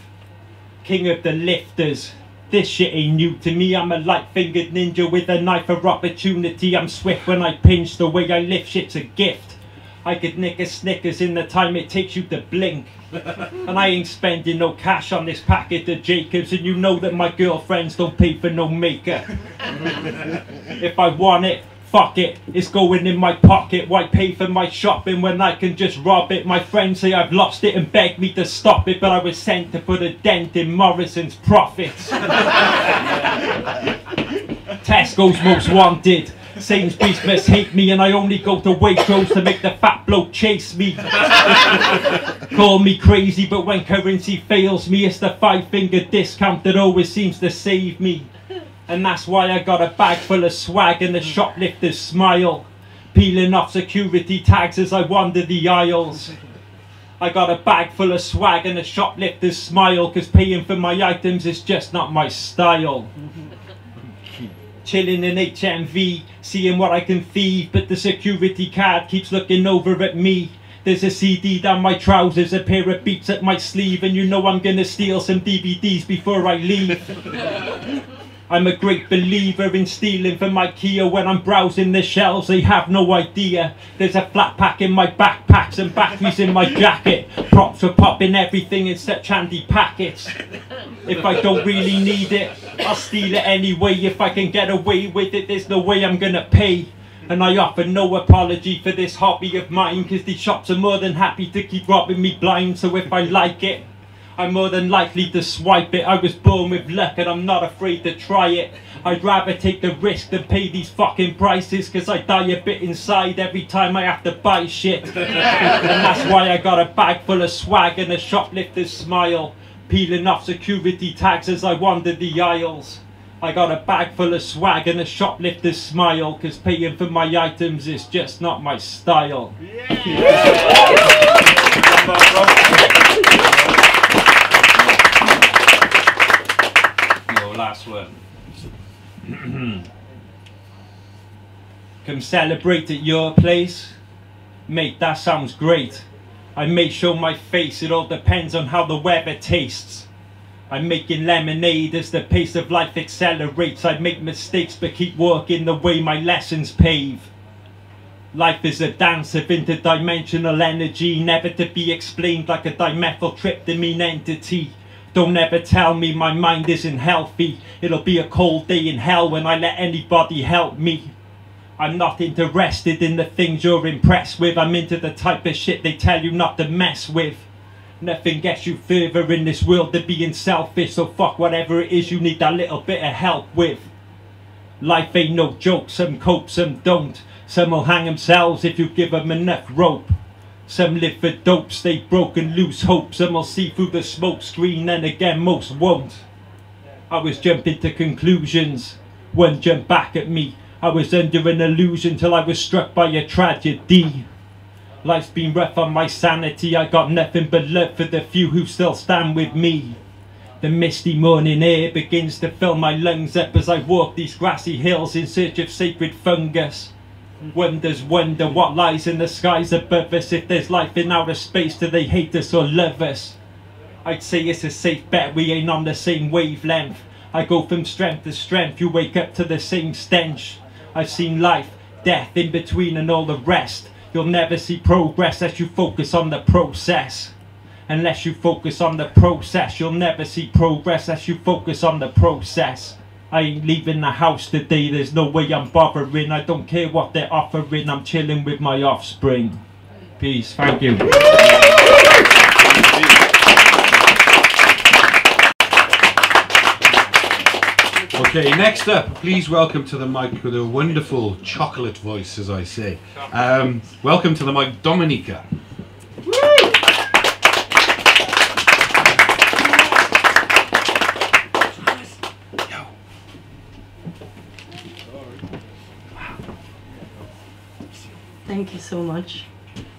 King of the lifters. This shit ain't new to me. I'm a light-fingered ninja with a knife for opportunity. I'm swift when I pinch, the way I lift shit's a gift. I could nick a Snickers in the time it takes you to blink. And I ain't spending no cash on this packet of Jacobs, and you know that my girlfriends don't pay for no makeup. If I want it, fuck it, it's going in my pocket. Why pay for my shopping when I can just rob it? My friends say I've lost it and beg me to stop it, but I was sent to put a dent in Morrison's profits. Tesco's most wanted. Sainsbury's must hate me, and I only go to Waitrose to make the fat bloke chase me. Call me crazy, but when currency fails me, it's the 5-finger discount that always seems to save me. And that's why I got a bag full of swag and a shoplifter's smile, peeling off security tags as I wander the aisles. I got a bag full of swag and a shoplifter's smile, cause paying for my items is just not my style. Chilling in HMV, seeing what I can thieve, but the security card keeps looking over at me. There's a CD down my trousers, a pair of Beats at my sleeve, and you know I'm gonna steal some DVDs before I leave. I'm a great believer in stealing from IKEA. When I'm browsing the shelves, they have no idea. There's a flat pack in my backpack, some batteries in my jacket. Props for popping everything in such handy packets. If I don't really need it, I'll steal it anyway. If I can get away with it, there's no way I'm gonna pay. And I offer no apology for this hobby of mine, cause these shops are more than happy to keep robbing me blind. So if I like it, I'm more than likely to swipe it. I was born with luck and I'm not afraid to try it. I'd rather take the risk than pay these fucking prices, cause I die a bit inside every time I have to buy shit. And that's why I got a bag full of swag and a shoplifter's smile, peeling off security tags as I wander the aisles. I got a bag full of swag and a shoplifter's smile, cause paying for my items is just not my style. Your last one. Come celebrate at your place? Mate, that sounds great. I may show my face, it all depends on how the weather tastes. I'm making lemonade as the pace of life accelerates. I make mistakes but keep working the way my lessons pave. Life is a dance of interdimensional energy, never to be explained like a dimethyltryptamine entity. Don't ever tell me my mind isn't healthy. It'll be a cold day in hell when I let anybody help me. I'm not interested in the things you're impressed with. I'm into the type of shit they tell you not to mess with. Nothing gets you further in this world than being selfish, so fuck whatever it is you need that little bit of help with. Life ain't no joke, some cope, some don't. Some will hang themselves if you give them enough rope. Some live for dope, stay broke and lose hope. Some will see through the smoke screen, and again most won't. I was jumping to conclusions, one jumped back at me. I was under an illusion till I was struck by a tragedy. Life's been rough on my sanity. I got nothing but love for the few who still stand with me. The misty morning air begins to fill my lungs up as I walk these grassy hills in search of sacred fungus. Wonders wonder what lies in the skies above us. If there's life in outer space, do they hate us or love us? I'd say it's a safe bet we ain't on the same wavelength. I go from strength to strength, you wake up to the same stench. I've seen life, death in between and all the rest. You'll never see progress as you focus on the process. Unless you focus on the process, you'll never see progress as you focus on the process. I ain't leaving the house today, there's no way I'm bothering. I don't care what they're offering, I'm chilling with my offspring. Peace, thank you. Okay, next up, please welcome to the mic with a wonderful chocolate voice, as I say. Welcome to the mic, Dominika. Thank you so much.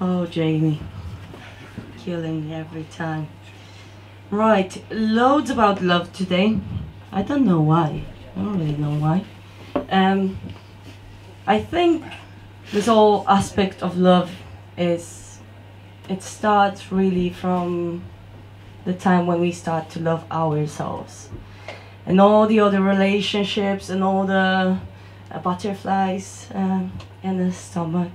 Oh, Jamie. Killing me every time. Right, loads about love today. I don't know why. I don't really know why. I think this whole aspect of love is, it starts really from the time when we start to love ourselves. And all the other relationships and all the butterflies in the stomach.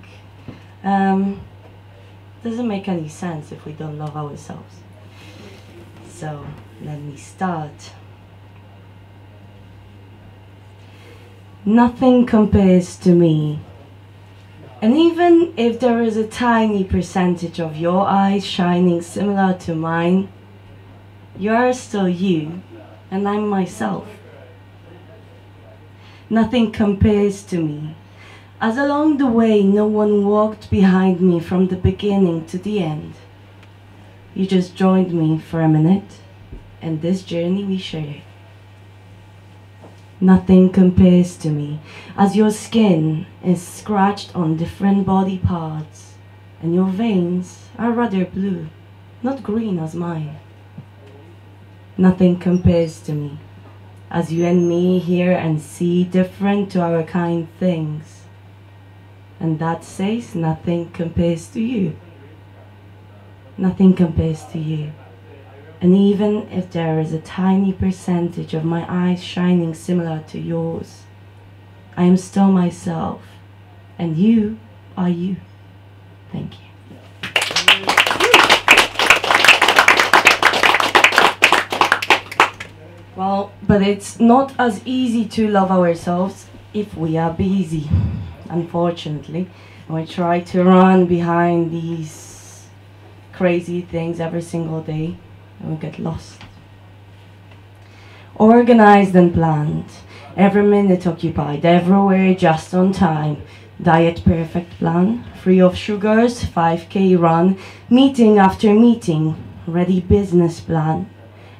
Doesn't make any sense if we don't love ourselves. So let me start. Nothing compares to me. And even if there is a tiny percentage of your eyes shining similar to mine, you are still you, and I'm myself. Nothing compares to me, as along the way no one walked behind me from the beginning to the end. You just joined me for a minute, and this journey we share. Nothing compares to me, as your skin is scratched on different body parts, and your veins are rather blue, not green as mine. Nothing compares to me, as you and me hear and see different to our kind things, and that says nothing compares to you. Nothing compares to you. And even if there is a tiny percentage of my eyes shining similar to yours, I am still myself, and you are you. Thank you. Well, but it's not as easy to love ourselves if we are busy, unfortunately. We try to run behind these crazy things every single day, and we get lost. Organized and planned, every minute occupied, everywhere just on time. Diet perfect plan, free of sugars, 5K run, meeting after meeting, ready business plan.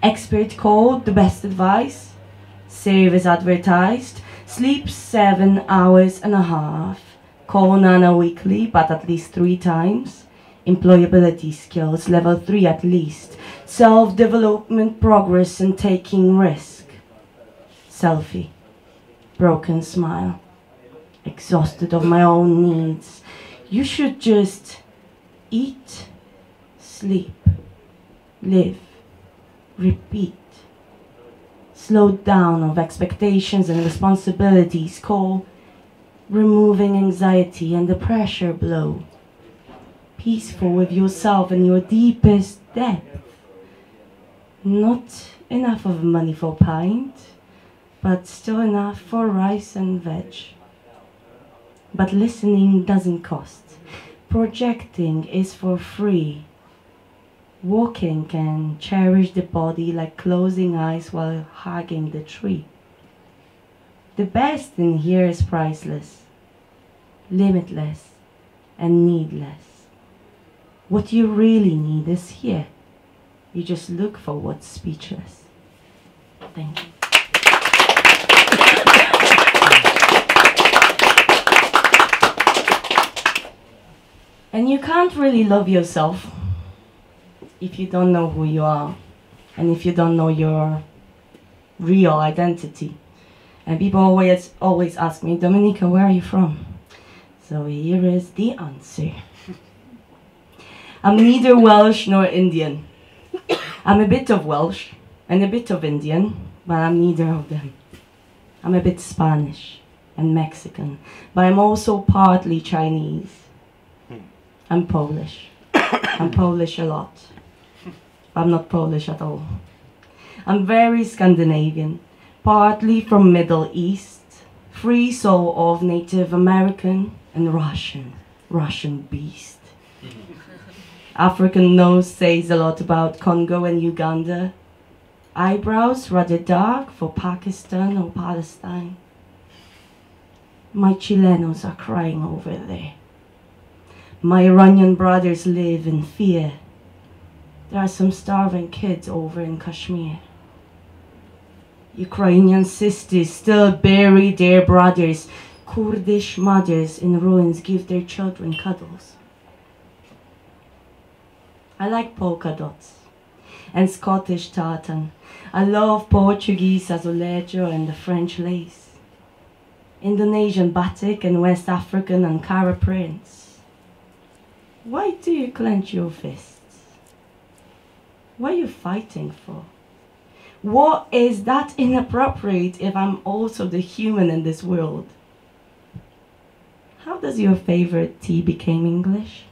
Expert code, the best advice. Service advertised, sleep 7 hours and a half. Call Nana weekly, but at least 3 times. Employability skills, level 3 at least. Self-development progress and taking risk. Selfie, broken smile. Exhausted of my own needs. You should just eat, sleep, live, repeat. Slow down of expectations and responsibilities. Call removing anxiety and the pressure blow. Peaceful with yourself and your deepest depth. Not enough of money for pint, but still enough for rice and veg. But listening doesn't cost. Projecting is for free. Walking can cherish the body like closing eyes while hugging the tree. The best in here is priceless, limitless, and needless. What you really need is here. You just look for what's speechless. Thank you. And you can't really love yourself if you don't know who you are, and if you don't know your real identity. And people always ask me, Dominika, where are you from? So here is the answer. I'm neither Welsh nor Indian. I'm a bit of Welsh and a bit of Indian, but I'm neither of them. I'm a bit Spanish and Mexican, but I'm also partly Chinese. I'm Polish. I'm Polish a lot. I'm not Polish at all. I'm very Scandinavian, partly from Middle East, free soul of Native American and Russian beast. African nose says a lot about Congo and Uganda. Eyebrows rather dark for Pakistan or Palestine. My Chilenos are crying over there. My Iranian brothers live in fear. There are some starving kids over in Kashmir. Ukrainian sisters still bury their brothers. Kurdish mothers in ruins give their children cuddles. I like polka dots and Scottish tartan. I love Portuguese azulejo and the French lace. Indonesian batik and West African Ankara prints. Why do you clench your fists? What are you fighting for? What is that inappropriate if I'm also the human in this world? How does your favorite tea become English?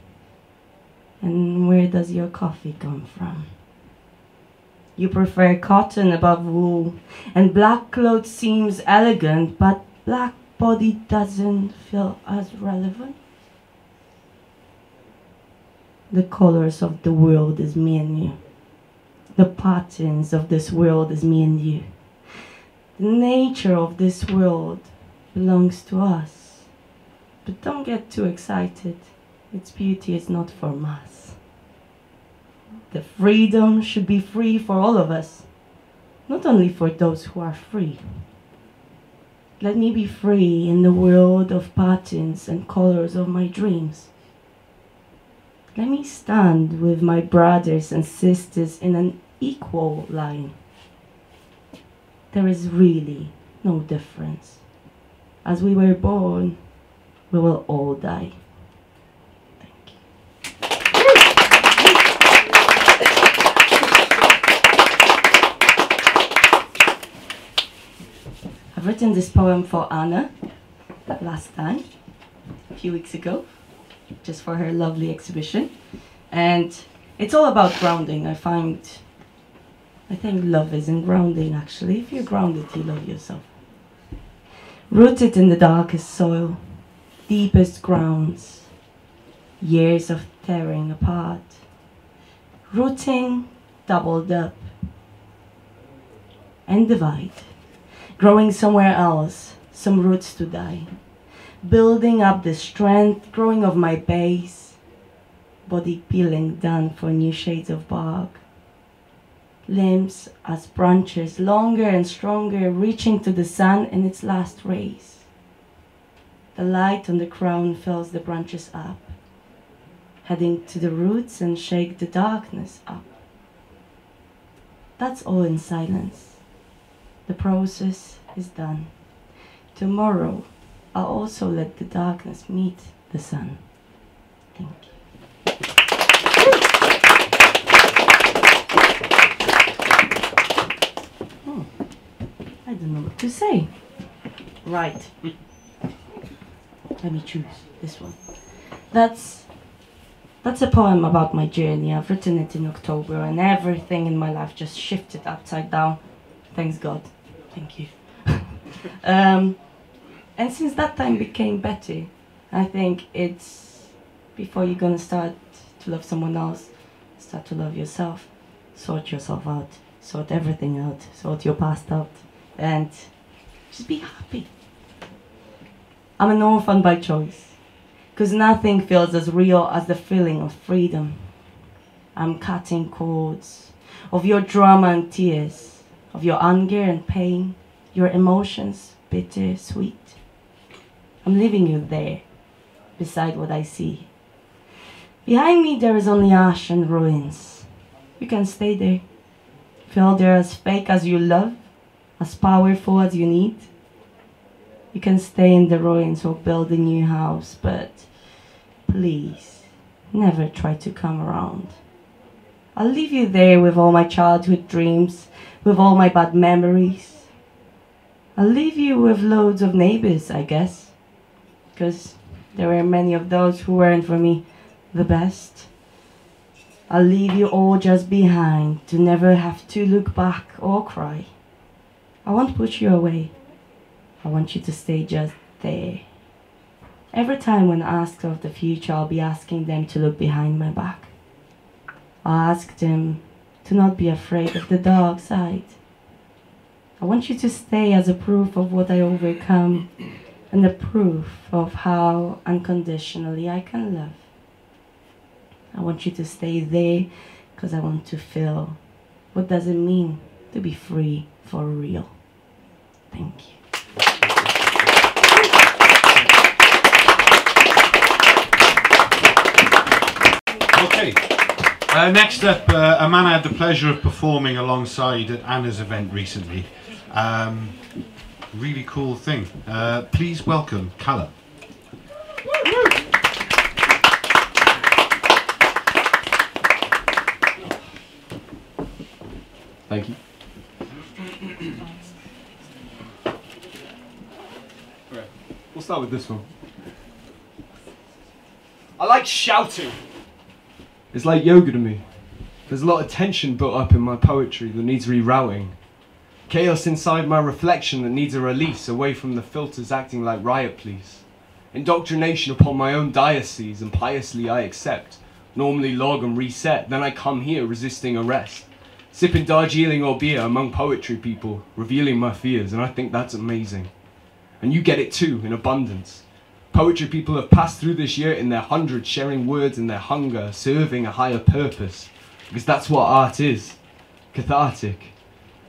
And where does your coffee come from? You prefer cotton above wool, and black clothes seems elegant, but black body doesn't feel as relevant. The colors of the world is me and you. The patterns of this world is me and you. The nature of this world belongs to us. But don't get too excited. Its beauty is not for mass. The freedom should be free for all of us, not only for those who are free. Let me be free in the world of patterns and colors of my dreams. Let me stand with my brothers and sisters in an equal line. There is really no difference. As we were born, we will all die. Thank you. I've written this poem for Anna last time, a few weeks ago, just for her lovely exhibition. And it's all about grounding. I think love is in grounding, actually. If you're grounded, you love yourself. Rooted in the darkest soil, deepest grounds, years of tearing apart. Rooting, doubled up, and divide. Growing somewhere else, some roots to die. Building up the strength, growing of my base. Body peeling down for new shades of bark. Limbs as branches, longer and stronger, reaching to the sun in its last rays. The light on the crown fills the branches up, heading to the roots and shake the darkness up. That's all in silence. The process is done. Tomorrow, I'll also let the darkness meet the sun. Thank you. I don't know what to say. Right. Let me choose this one. That's a poem about my journey. I've written it in October and everything in my life just shifted upside down. Thanks God. Thank you. And since that time became better, I think it's before you're gonna start to love someone else, start to love yourself. Sort yourself out. Sort everything out. Sort your past out. And just be happy. I'm an orphan by choice, because nothing feels as real as the feeling of freedom. I'm cutting cords of your drama and tears, of your anger and pain, your emotions, bitter, sweet. I'm leaving you there, beside what I see. Behind me there is only ash and ruins. You can stay there. Feel they're as fake as you love, as powerful as you need. You can stay in the ruins or build a new house, but please, never try to come around. I'll leave you there with all my childhood dreams, with all my bad memories. I'll leave you with loads of neighbors, I guess, because there were many of those who weren't for me the best. I'll leave you all just behind to never have to look back or cry. I won't push you away. I want you to stay just there. Every time when asked of the future, I'll be asking them to look behind my back. I'll ask them to not be afraid of the dark side. I want you to stay as a proof of what I overcome and a proof of how unconditionally I can love. I want you to stay there because I want to feel what does it mean to be free for real. Thank you. Okay. Next up, a man I had the pleasure of performing alongside at Anna's event recently. Really cool thing. Please welcome Calum. Thank you. Right, we'll start with this one. I like shouting. It's like yoga to me. There's a lot of tension built up in my poetry that needs rerouting. Chaos inside my reflection that needs a release away from the filters acting like riot police. Indoctrination upon my own diocese, and piously I accept. Normally log and reset, then I come here resisting arrest. Sipping Darjeeling or beer among poetry people, revealing my fears, and I think that's amazing. And you get it too, in abundance. Poetry people have passed through this year in their hundreds, sharing words in their hunger, serving a higher purpose. Because that's what art is. Cathartic.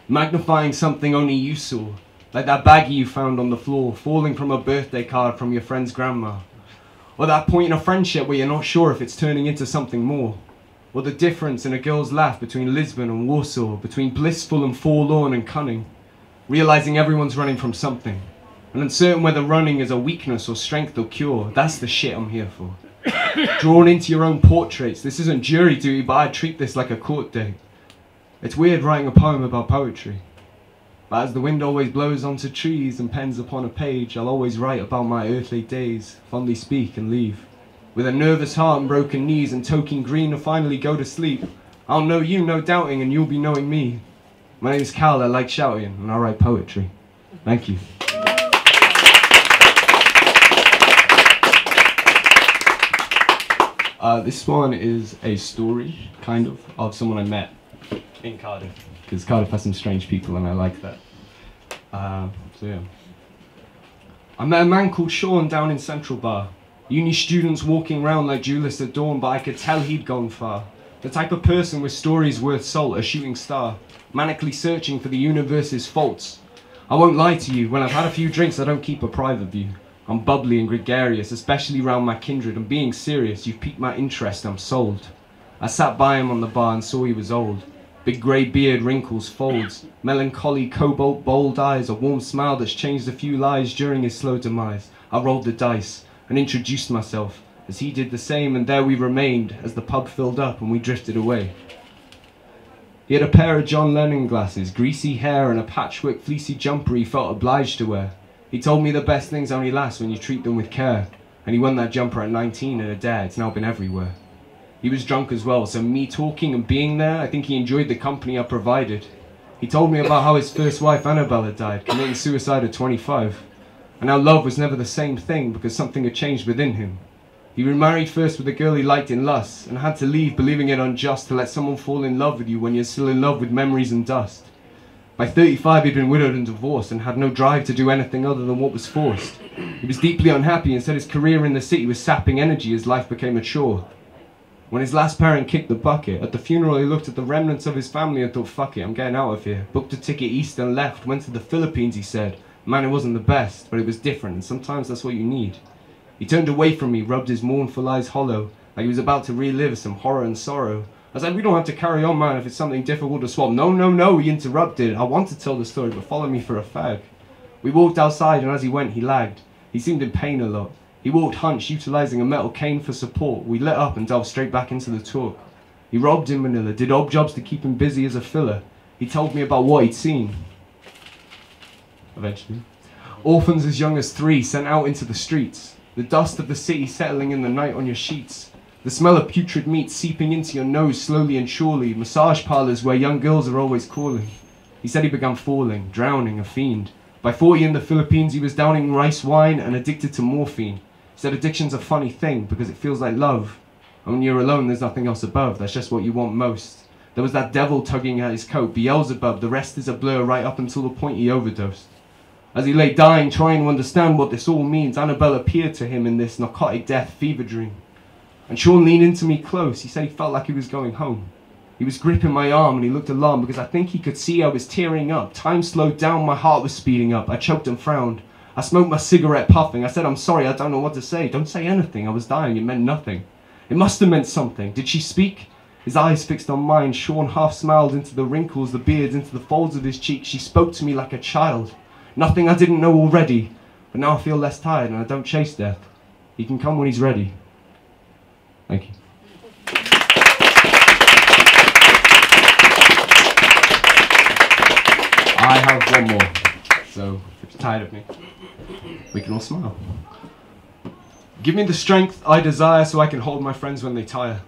Magnifying something only you saw. Like that baggie you found on the floor, falling from a birthday card from your friend's grandma. Or that point in a friendship where you're not sure if it's turning into something more. Or the difference in a girl's laugh between Lisbon and Warsaw, between blissful and forlorn and cunning. Realizing everyone's running from something. And uncertain whether running is a weakness or strength or cure. That's the shit I'm here for. Drawn into your own portraits. This isn't jury duty, but I treat this like a court date. It's weird writing a poem about poetry. But as the wind always blows onto trees and pens upon a page, I'll always write about my earthly days, fondly speak and leave. With a nervous heart and broken knees and token green to finally go to sleep. I'll know you, no doubting, and you'll be knowing me. My name's Cal, I like shouting, and I write poetry. Thank you. This one is a story, kind of someone I met in Cardiff. Because Cardiff has some strange people and I like that. So yeah. I met a man called Sean down in Central Bar. Uni students walking round like Julius at dawn, but I could tell he'd gone far. The type of person with stories worth salt, a shooting star, manically searching for the universe's faults. I won't lie to you, when I've had a few drinks I don't keep a private view. I'm bubbly and gregarious, especially round my kindred, and being serious, you've piqued my interest, I'm sold. I sat by him on the bar and saw he was old. Big grey beard, wrinkles, folds, melancholy, cobalt, bold eyes, a warm smile that's changed a few lies during his slow demise. I rolled the dice and introduced myself, as he did the same, and there we remained as the pub filled up and we drifted away. He had a pair of John Lennon glasses, greasy hair and a patchwork fleecy jumper he felt obliged to wear. He told me the best things only last when you treat them with care, and he won that jumper at 19 in a dare. It's now been everywhere. He was drunk as well, so me talking and being there, I think he enjoyed the company I provided. He told me about how his first wife Annabella died, committing suicide at 25, and how love was never the same thing because something had changed within him. He remarried first with a girl he liked in lust, and had to leave believing it unjust to let someone fall in love with you when you're still in love with memories and dust. By 35 he'd been widowed and divorced and had no drive to do anything other than what was forced. He was deeply unhappy and said his career in the city was sapping energy as life became a chore. When his last parent kicked the bucket, at the funeral he looked at the remnants of his family and thought, fuck it, I'm getting out of here. Booked a ticket east and left, went to the Philippines, he said. Man, it wasn't the best, but it was different, and sometimes that's what you need. He turned away from me, rubbed his mournful eyes hollow, like he was about to relive some horror and sorrow. I said, we don't have to carry on, man, if it's something difficult to swap. No, no, no, he interrupted. I want to tell the story, but follow me for a fag. We walked outside, and as he went, he lagged. He seemed in pain a lot. He walked hunched, utilising a metal cane for support. We lit up and delved straight back into the talk. He robbed in Manila, did odd jobs to keep him busy as a filler. He told me about what he'd seen. Eventually. Orphans as young as 3 sent out into the streets. The dust of the city settling in the night on your sheets. The smell of putrid meat seeping into your nose slowly and surely. Massage parlours where young girls are always calling. He said he began falling, drowning, a fiend. By 40 in the Philippines he was downing rice wine and addicted to morphine. He said addiction's a funny thing because it feels like love. And when you're alone there's nothing else above, that's just what you want most. There was that devil tugging at his coat, Beelzebub, the rest is a blur right up until the point he overdosed. As he lay dying, trying to understand what this all means, Annabelle appeared to him in this narcotic death fever dream. And Sean leaned into me close, he said he felt like he was going home. He was gripping my arm and he looked alarmed because I think he could see I was tearing up. Time slowed down, my heart was speeding up. I choked and frowned. I smoked my cigarette puffing. I said, I'm sorry, I don't know what to say. Don't say anything, I was dying, it meant nothing. It must have meant something. Did she speak? His eyes fixed on mine, Sean half smiled into the wrinkles, the beards, into the folds of his cheeks. She spoke to me like a child. Nothing I didn't know already. But now I feel less tired and I don't chase death. He can come when he's ready. Thank you. I have one more. So, if you're tired of me, we can all smile. Give me the strength I desire so I can hold my friends when they tire.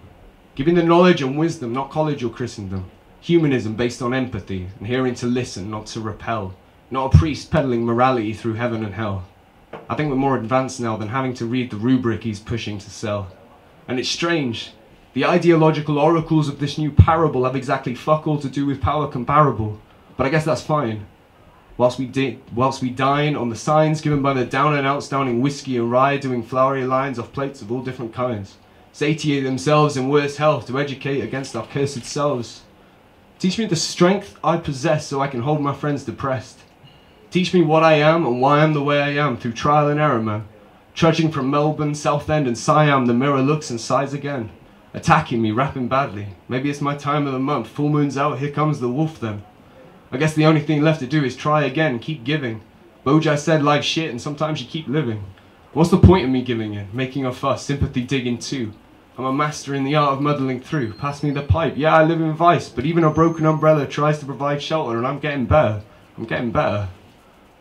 Give me the knowledge and wisdom, not college or Christendom. Humanism based on empathy and hearing to listen, not to repel. Not a priest peddling morality through heaven and hell. I think we're more advanced now than having to read the rubric he's pushing to sell. And it's strange. The ideological oracles of this new parable have exactly fuck all to do with power comparable. But I guess that's fine. Whilst we dine on the signs given by the down and outs downing whiskey and rye, doing flowery lines off plates of all different kinds. Satiate themselves in worse health to educate against our cursed selves. Teach me the strength I possess so I can hold my friends depressed. Teach me what I am and why I'm the way I am through trial and error, man. Trudging from Melbourne, Southend and Siam, the mirror looks and sighs again. Attacking me, rapping badly. Maybe it's my time of the month. Full moon's out, here comes the wolf then. I guess the only thing left to do is try again, keep giving. Bojack said life's shit and sometimes you keep living. What's the point of me giving in, making a fuss, sympathy digging too? I'm a master in the art of muddling through. Pass me the pipe, yeah I live in vice, but even a broken umbrella tries to provide shelter and I'm getting better. I'm getting better.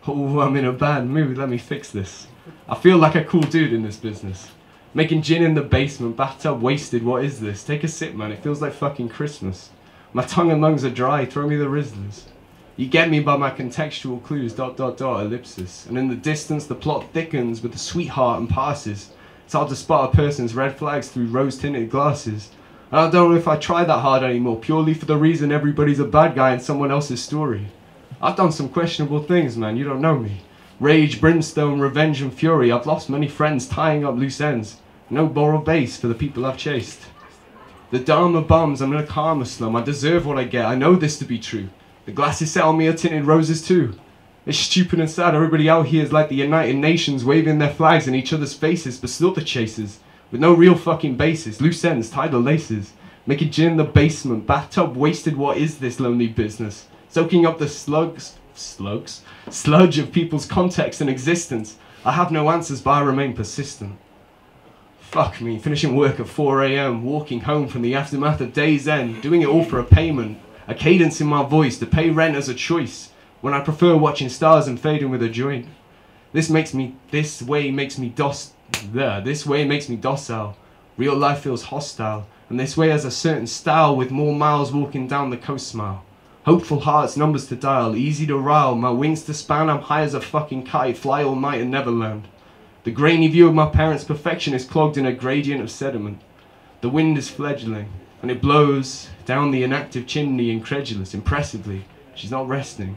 Oh, I'm in a bad mood, let me fix this. I feel like a cool dude in this business. Making gin in the basement, bathtub wasted, what is this? Take a sip man, it feels like fucking Christmas. My tongue and lungs are dry, throw me the Rizzlers. You get me by my contextual clues, ... ellipsis. And in the distance the plot thickens with a sweetheart and passes. It's hard to spot a person's red flags through rose-tinted glasses. And I don't know if I try that hard anymore, purely for the reason everybody's a bad guy in someone else's story. I've done some questionable things, man, you don't know me. Rage, brimstone, revenge and fury. I've lost many friends tying up loose ends. No moral base for the people I've chased. The Dharma bums, I'm in a karma slum. I deserve what I get, I know this to be true. The glasses set on me are tinted roses too. It's stupid and sad, everybody out here is like the United Nations, waving their flags in each other's faces, but still the chasers. With no real fucking basis, loose ends, tied to laces. Making gin in the basement, bathtub wasted, what is this lonely business? Soaking up the sludge of people's context and existence. I have no answers, but I remain persistent. Fuck me, finishing work at 4 AM, walking home from the aftermath of day's end, doing it all for a payment. A cadence in my voice to pay rent as a choice, when I prefer watching stars and fading with a joint. This way makes me docile. Real life feels hostile, and this way has a certain style with more miles walking down the coast smile. Hopeful hearts, numbers to dial, easy to rile, my wings to span, I'm high as a fucking kite, fly all night and never land. The grainy view of my parents' perfection is clogged in a gradient of sediment. The wind is fledgling, and it blows down the inactive chimney, incredulous, impressively. She's not resting.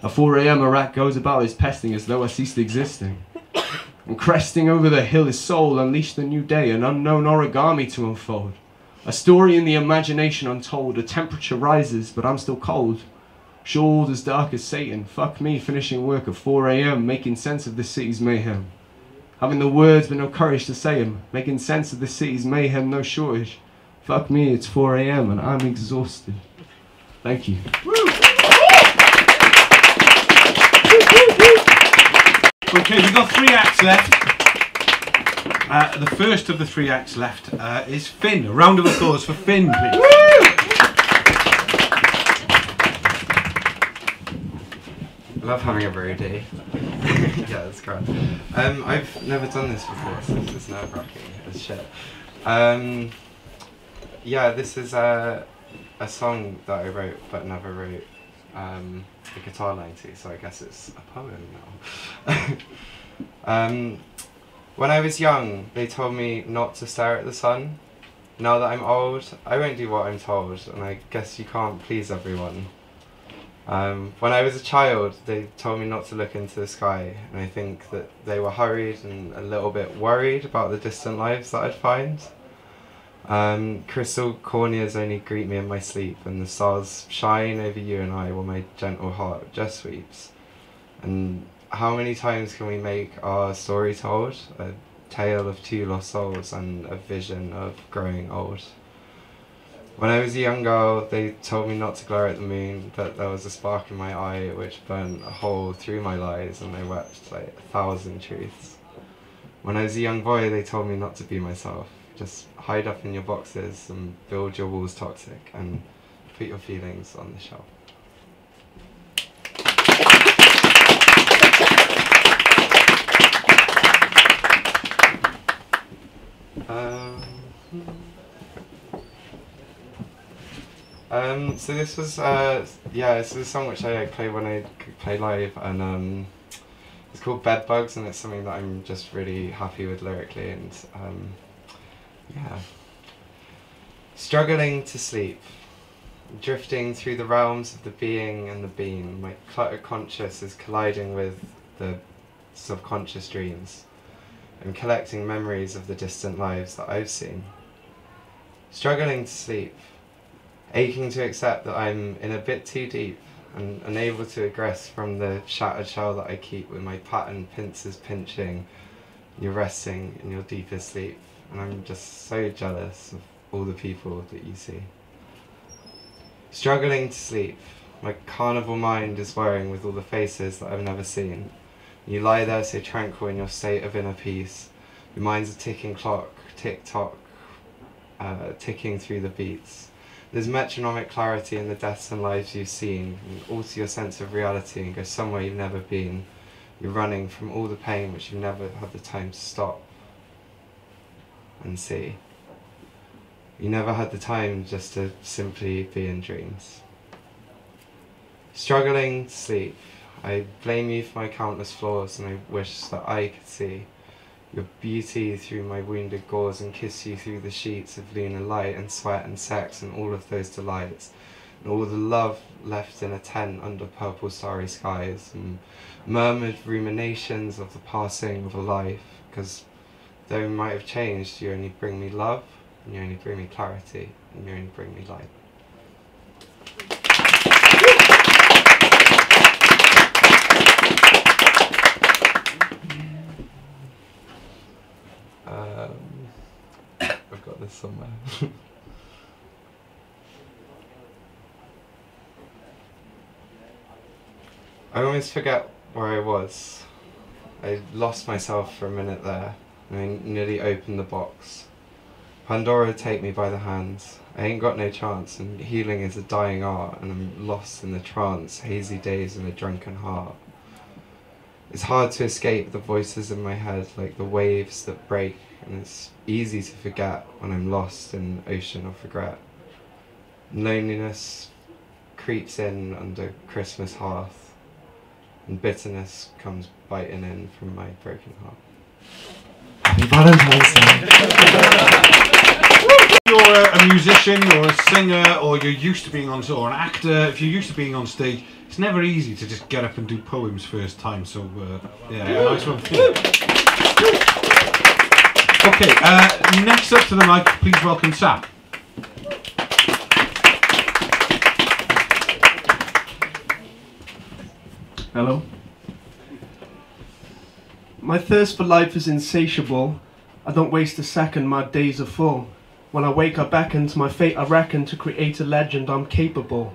At 4 AM a rat goes about his pesting as though I ceased existing. And cresting over the hill his soul unleashed a new day, an unknown origami to unfold. A story in the imagination untold, a temperature rises but I'm still cold. Shawled as dark as Satan, fuck me finishing work at 4 AM, making sense of this city's mayhem. Having the words but no courage to say them, making sense of this city's mayhem, no shortage. Fuck me, it's 4 AM and I'm exhausted. Thank you. Okay, we've got 3 acts left. The first of the 3 acts left is Finn. A round of applause for Finn, please. I love having a roadie. Yeah, that's great. I've never done this before, so this is nerve-wracking as shit. Yeah, this is a song that I wrote but never wrote the guitar line to, so I guess it's a poem now. When I was young, they told me not to stare at the sun. Now that I'm old, I won't do what I'm told, and I guess you can't please everyone. When I was a child, they told me not to look into the sky, and I think that they were hurried and a little bit worried about the distant lives that I'd find. Crystal corneas only greet me in my sleep, and the stars shine over you and I while my gentle heart just sweeps. And how many times can we make our story told? A tale of 2 lost souls and a vision of growing old. When I was a young girl, they told me not to glare at the moon, but there was a spark in my eye which burnt a hole through my lies, and I wept like 1,000 truths. When I was a young boy, they told me not to be myself. Just hide up in your boxes and build your walls toxic and put your feelings on the shelf. So this was, yeah, this is a song which I play when I play live, and it's called Bedbugs, and it's something that I'm just really happy with lyrically, and yeah. Struggling to sleep. Drifting through the realms of the being and the being, my cluttered conscious is colliding with the subconscious dreams and collecting memories of the distant lives that I've seen. Struggling to sleep, aching to accept that I'm in a bit too deep and unable to egress from the shattered shell that I keep with my patterned pincers pinching. You're resting in your deepest sleep, and I'm just so jealous of all the people that you see. Struggling to sleep, my carnival mind is whirring with all the faces that I've never seen. You lie there so tranquil in your state of inner peace. Your mind's a ticking clock, tick-tock, ticking through the beats. There's metronomic clarity in the deaths and lives you've seen, and alter your sense of reality and go somewhere you've never been. You're running from all the pain which you've never had the time to stop and see. You never had the time just to simply be in dreams. Struggling to sleep, I blame you for my countless flaws, and I wish that I could see your beauty through my wounded gauze and kiss you through the sheets of lunar light and sweat and sex and all of those delights, and all the love left in a tent under purple starry skies, and murmured ruminations of the passing of a life, because though we might have changed, you only bring me love, and you only bring me clarity, and you only bring me light. I've got this somewhere. I always forget where I was. I lost myself for a minute there, and I nearly opened the box. Pandora take me by the hands. I ain't got no chance, and healing is a dying art, and I'm lost in the trance, hazy days and a drunken heart. It's hard to escape the voices in my head like the waves that break, and it's easy to forget when I'm lost in an ocean of regret. Loneliness creeps in under Christmas hearth, and bitterness comes biting in from my broken heart. Happy Valentine's Day! You're a musician or a singer, or you're used to being on, or an actor, if you're used to being on stage, it's never easy to just get up and do poems first time, so yeah, nice one. Okay, next up to the mic, please welcome Sam. Hello. My thirst for life is insatiable. I don't waste a second, my days are full. When I wake, I beckon to my fate, I reckon to create a legend I'm capable.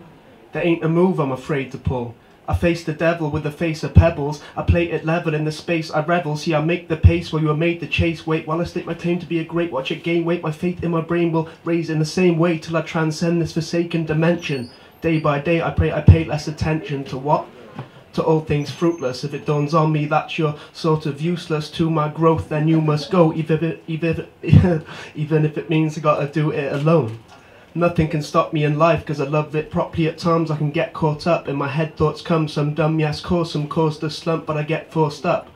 There ain't a move I'm afraid to pull. I face the devil with a face of pebbles. I play it level in the space I revel. See, I make the pace while you are made the chase. Wait while I state my claim to be a great. Watch it gain weight. My faith in my brain will raise in the same way till I transcend this forsaken dimension. Day by day I pray I pay less attention to what? To all things fruitless. If it dawns on me that you're sort of useless to my growth, then you must go, even if it means I gotta do it alone. Nothing can stop me in life, cause I love it properly. At times I can get caught up, in my head thoughts come, some dumb, yes, cause some cause the slump, but I get forced up.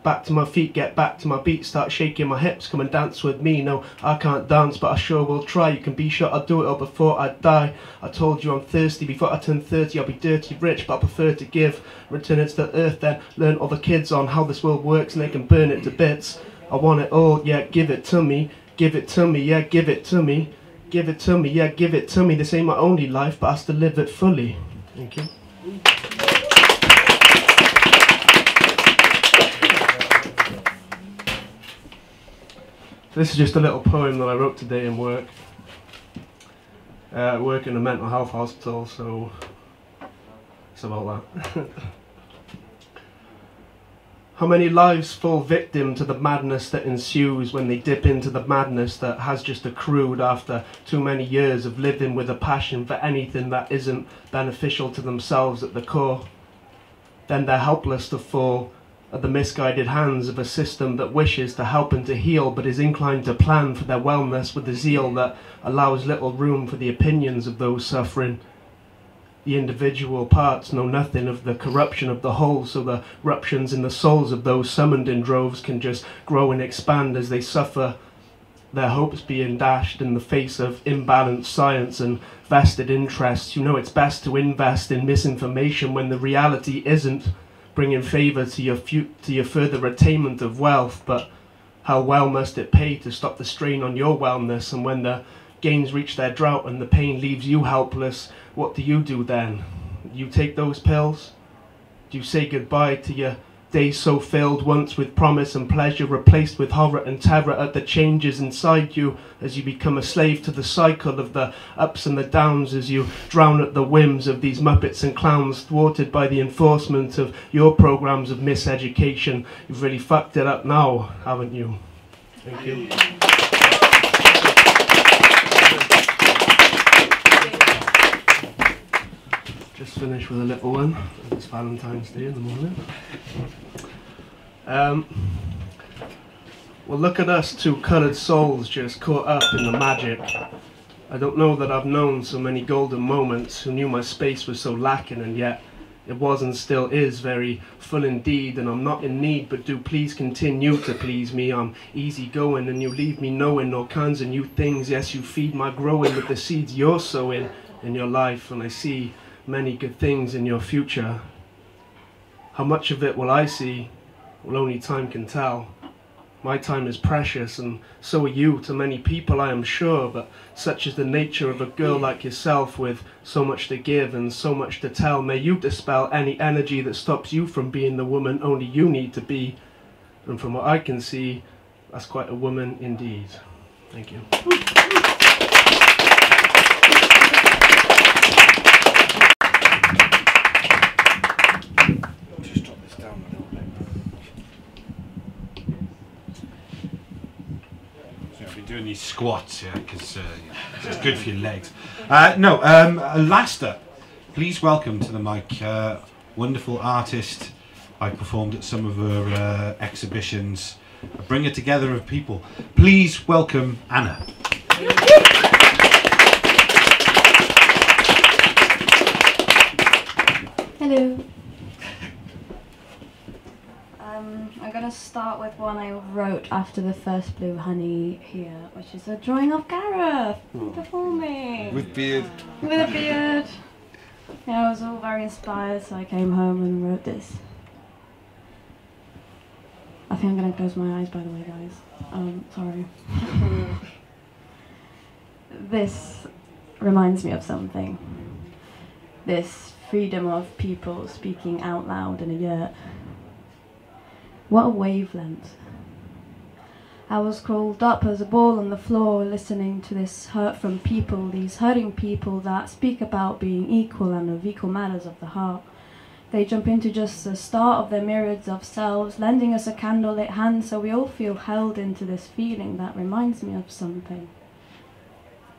Back to my feet, get back to my beat, start shaking my hips, come and dance with me. No, I can't dance, but I sure will try. You can be sure I'll do it all before I die. I told you I'm thirsty, before I turn 30 I'll be dirty rich, but I prefer to give. Return it to the earth then, learn all the kids on how this world works and they can burn it to bits. I want it all, yeah, give it to me. Give it to me, yeah, give it to me. Give it to me, yeah, give it to me. This ain't my only life, but I still live it fully. Thank you. This is just a little poem that I wrote today in work. I work in a mental health hospital, so it's about that. How many lives fall victim to the madness that ensues when they dip into the madness that has just accrued after too many years of living with a passion for anything that isn't beneficial to themselves at the core? Then they're helpless to fall at the misguided hands of a system that wishes to help and to heal, but is inclined to plan for their wellness with a zeal that allows little room for the opinions of those suffering. The individual parts know nothing of the corruption of the whole, so the ruptions in the souls of those summoned in droves can just grow and expand as they suffer their hopes being dashed in the face of imbalanced science and vested interests. You know it's best to invest in misinformation when the reality isn't bringing favour to your further attainment of wealth, but how well must it pay to stop the strain on your wellness? And when the gains reach their drought and the pain leaves you helpless, what do you do then? You take those pills? Do you say goodbye to your days so filled once with promise and pleasure, replaced with horror and terror at the changes inside you as you become a slave to the cycle of the ups and the downs, as you drown at the whims of these muppets and clowns, thwarted by the enforcement of your programs of miseducation? You've really fucked it up now, haven't you? Thank you. Just finished with a little one. It's Valentine's Day in the morning. Well, look at us, two coloured souls just caught up in the magic. I don't know that I've known so many golden moments, who knew my space was so lacking, and yet it was and still is very full indeed, and I'm not in need, but do please continue to please me. I'm easy going and you leave me knowing all kinds of new things. Yes, you feed my growing with the seeds you're sowing in your life, and I see many good things in your future. How much of it will I see? Well, only time can tell. My time is precious, and so are you to many people, I am sure, but such is the nature of a girl like yourself, with so much to give and so much to tell. May you dispel any energy that stops you from being the woman only you need to be. And from what I can see, that's quite a woman indeed. Thank you. Doing these squats, yeah, because it's good for your legs. Alastair, please welcome to the mic, wonderful artist. I performed at some of her exhibitions, a bringer together of people. Please welcome Anna. Hello. I'm going to start with one I wrote after the first Blue Honey here, which is a drawing of Gareth performing. With beard. With a beard. Yeah, I was all very inspired, so I came home and wrote this. I think I'm going to close my eyes, by the way, guys. Sorry. This reminds me of something. This freedom of people speaking out loud in a yurt. What a wavelength. I was curled up as a ball on the floor, listening to this hurt from people, these hurting people that speak about being equal and of equal matters of the heart. They jump into just the start of their myriads of selves, lending us a candlelit hand so we all feel held into this feeling that reminds me of something.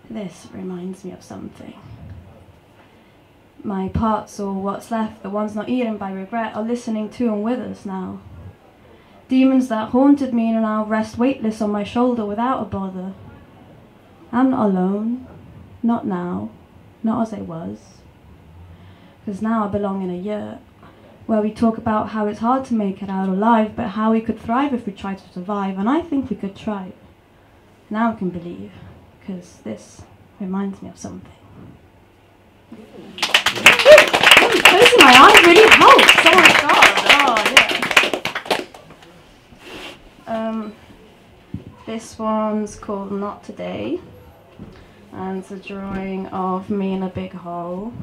This reminds me of something. My parts, or what's left, the ones not eaten by regret, are listening to and with us now. Demons that haunted me now rest weightless on my shoulder without a bother. I'm not alone. Not now. Not as I was. Because now I belong in a yurt, where we talk about how it's hard to make it out alive, but how we could thrive if we tried to survive, and I think we could try. Now I can believe, because this reminds me of something. Closing my eyes really helps. Oh my god. Oh, yeah. This one's called Not Today, and it's a drawing of me in a big hole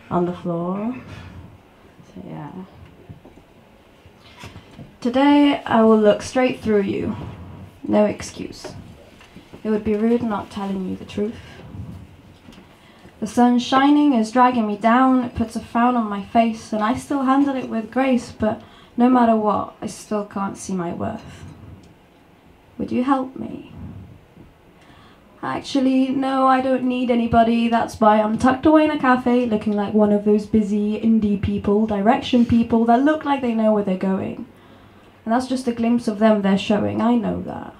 on the floor. So yeah. Today I will look straight through you. No excuse. It would be rude not telling you the truth. The sun shining is dragging me down, it puts a frown on my face, and I still handle it with grace, but no matter what, I still can't see my worth. Would you help me? Actually, no, I don't need anybody. That's why I'm tucked away in a cafe, looking like one of those busy indie people, direction people that look like they know where they're going. And that's just a glimpse of them they're showing, I know that.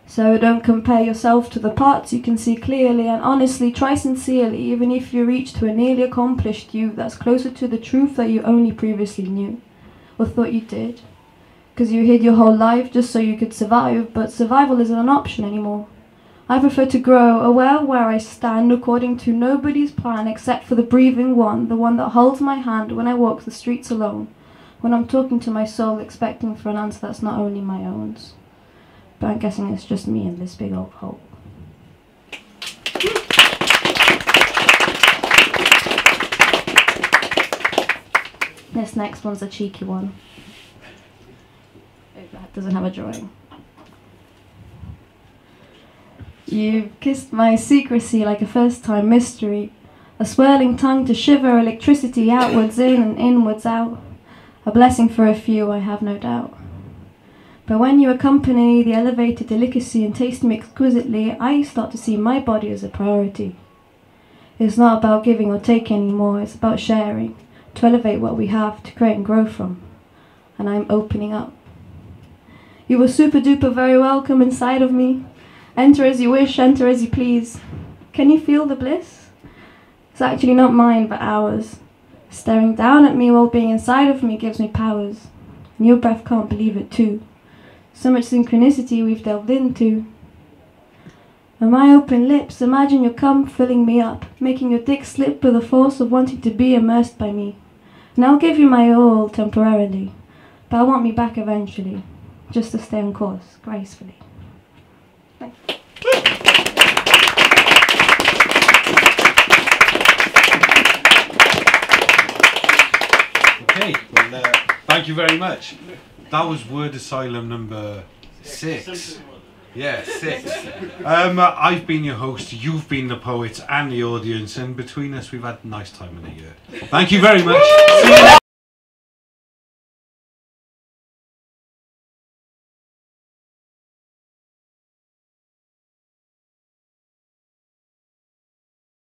So don't compare yourself to the parts you can see clearly, and honestly, try sincerely, even if you reach to a nearly accomplished you that's closer to the truth that you only previously knew, or thought you did. because you hid your whole life just so you could survive, but survival isn't an option anymore. I prefer to grow, aware where I stand according to nobody's plan except for the breathing one, the one that holds my hand when I walk the streets alone, when I'm talking to my soul expecting for an answer that's not only my own. But I'm guessing it's just me and this big old hole. This next one's a cheeky one. It doesn't have a drawing. You've kissed my secrecy like a first-time mystery, a swirling tongue to shiver electricity outwards in and inwards out, a blessing for a few, I have no doubt. But when you accompany the elevated delicacy and taste me exquisitely, I start to see my body as a priority. It's not about giving or taking anymore, it's about sharing, to elevate what we have, to create and grow from. And I'm opening up. You were super duper very welcome inside of me. Enter as you wish, enter as you please. Can you feel the bliss? It's actually not mine, but ours. Staring down at me while being inside of me gives me powers. And your breath can't believe it too. So much synchronicity we've delved into. And my open lips, imagine your cum filling me up, making your dick slip with the force of wanting to be immersed by me. And I'll give you my all temporarily, but I want me back eventually, just to stay on course, gracefully. Thanks. Okay, well, thank you very much. That was Word Asylum number 6. Yeah, 6. I've been your host, you've been the poet and the audience, and between us we've had a nice time in the year. Thank you very much. See you next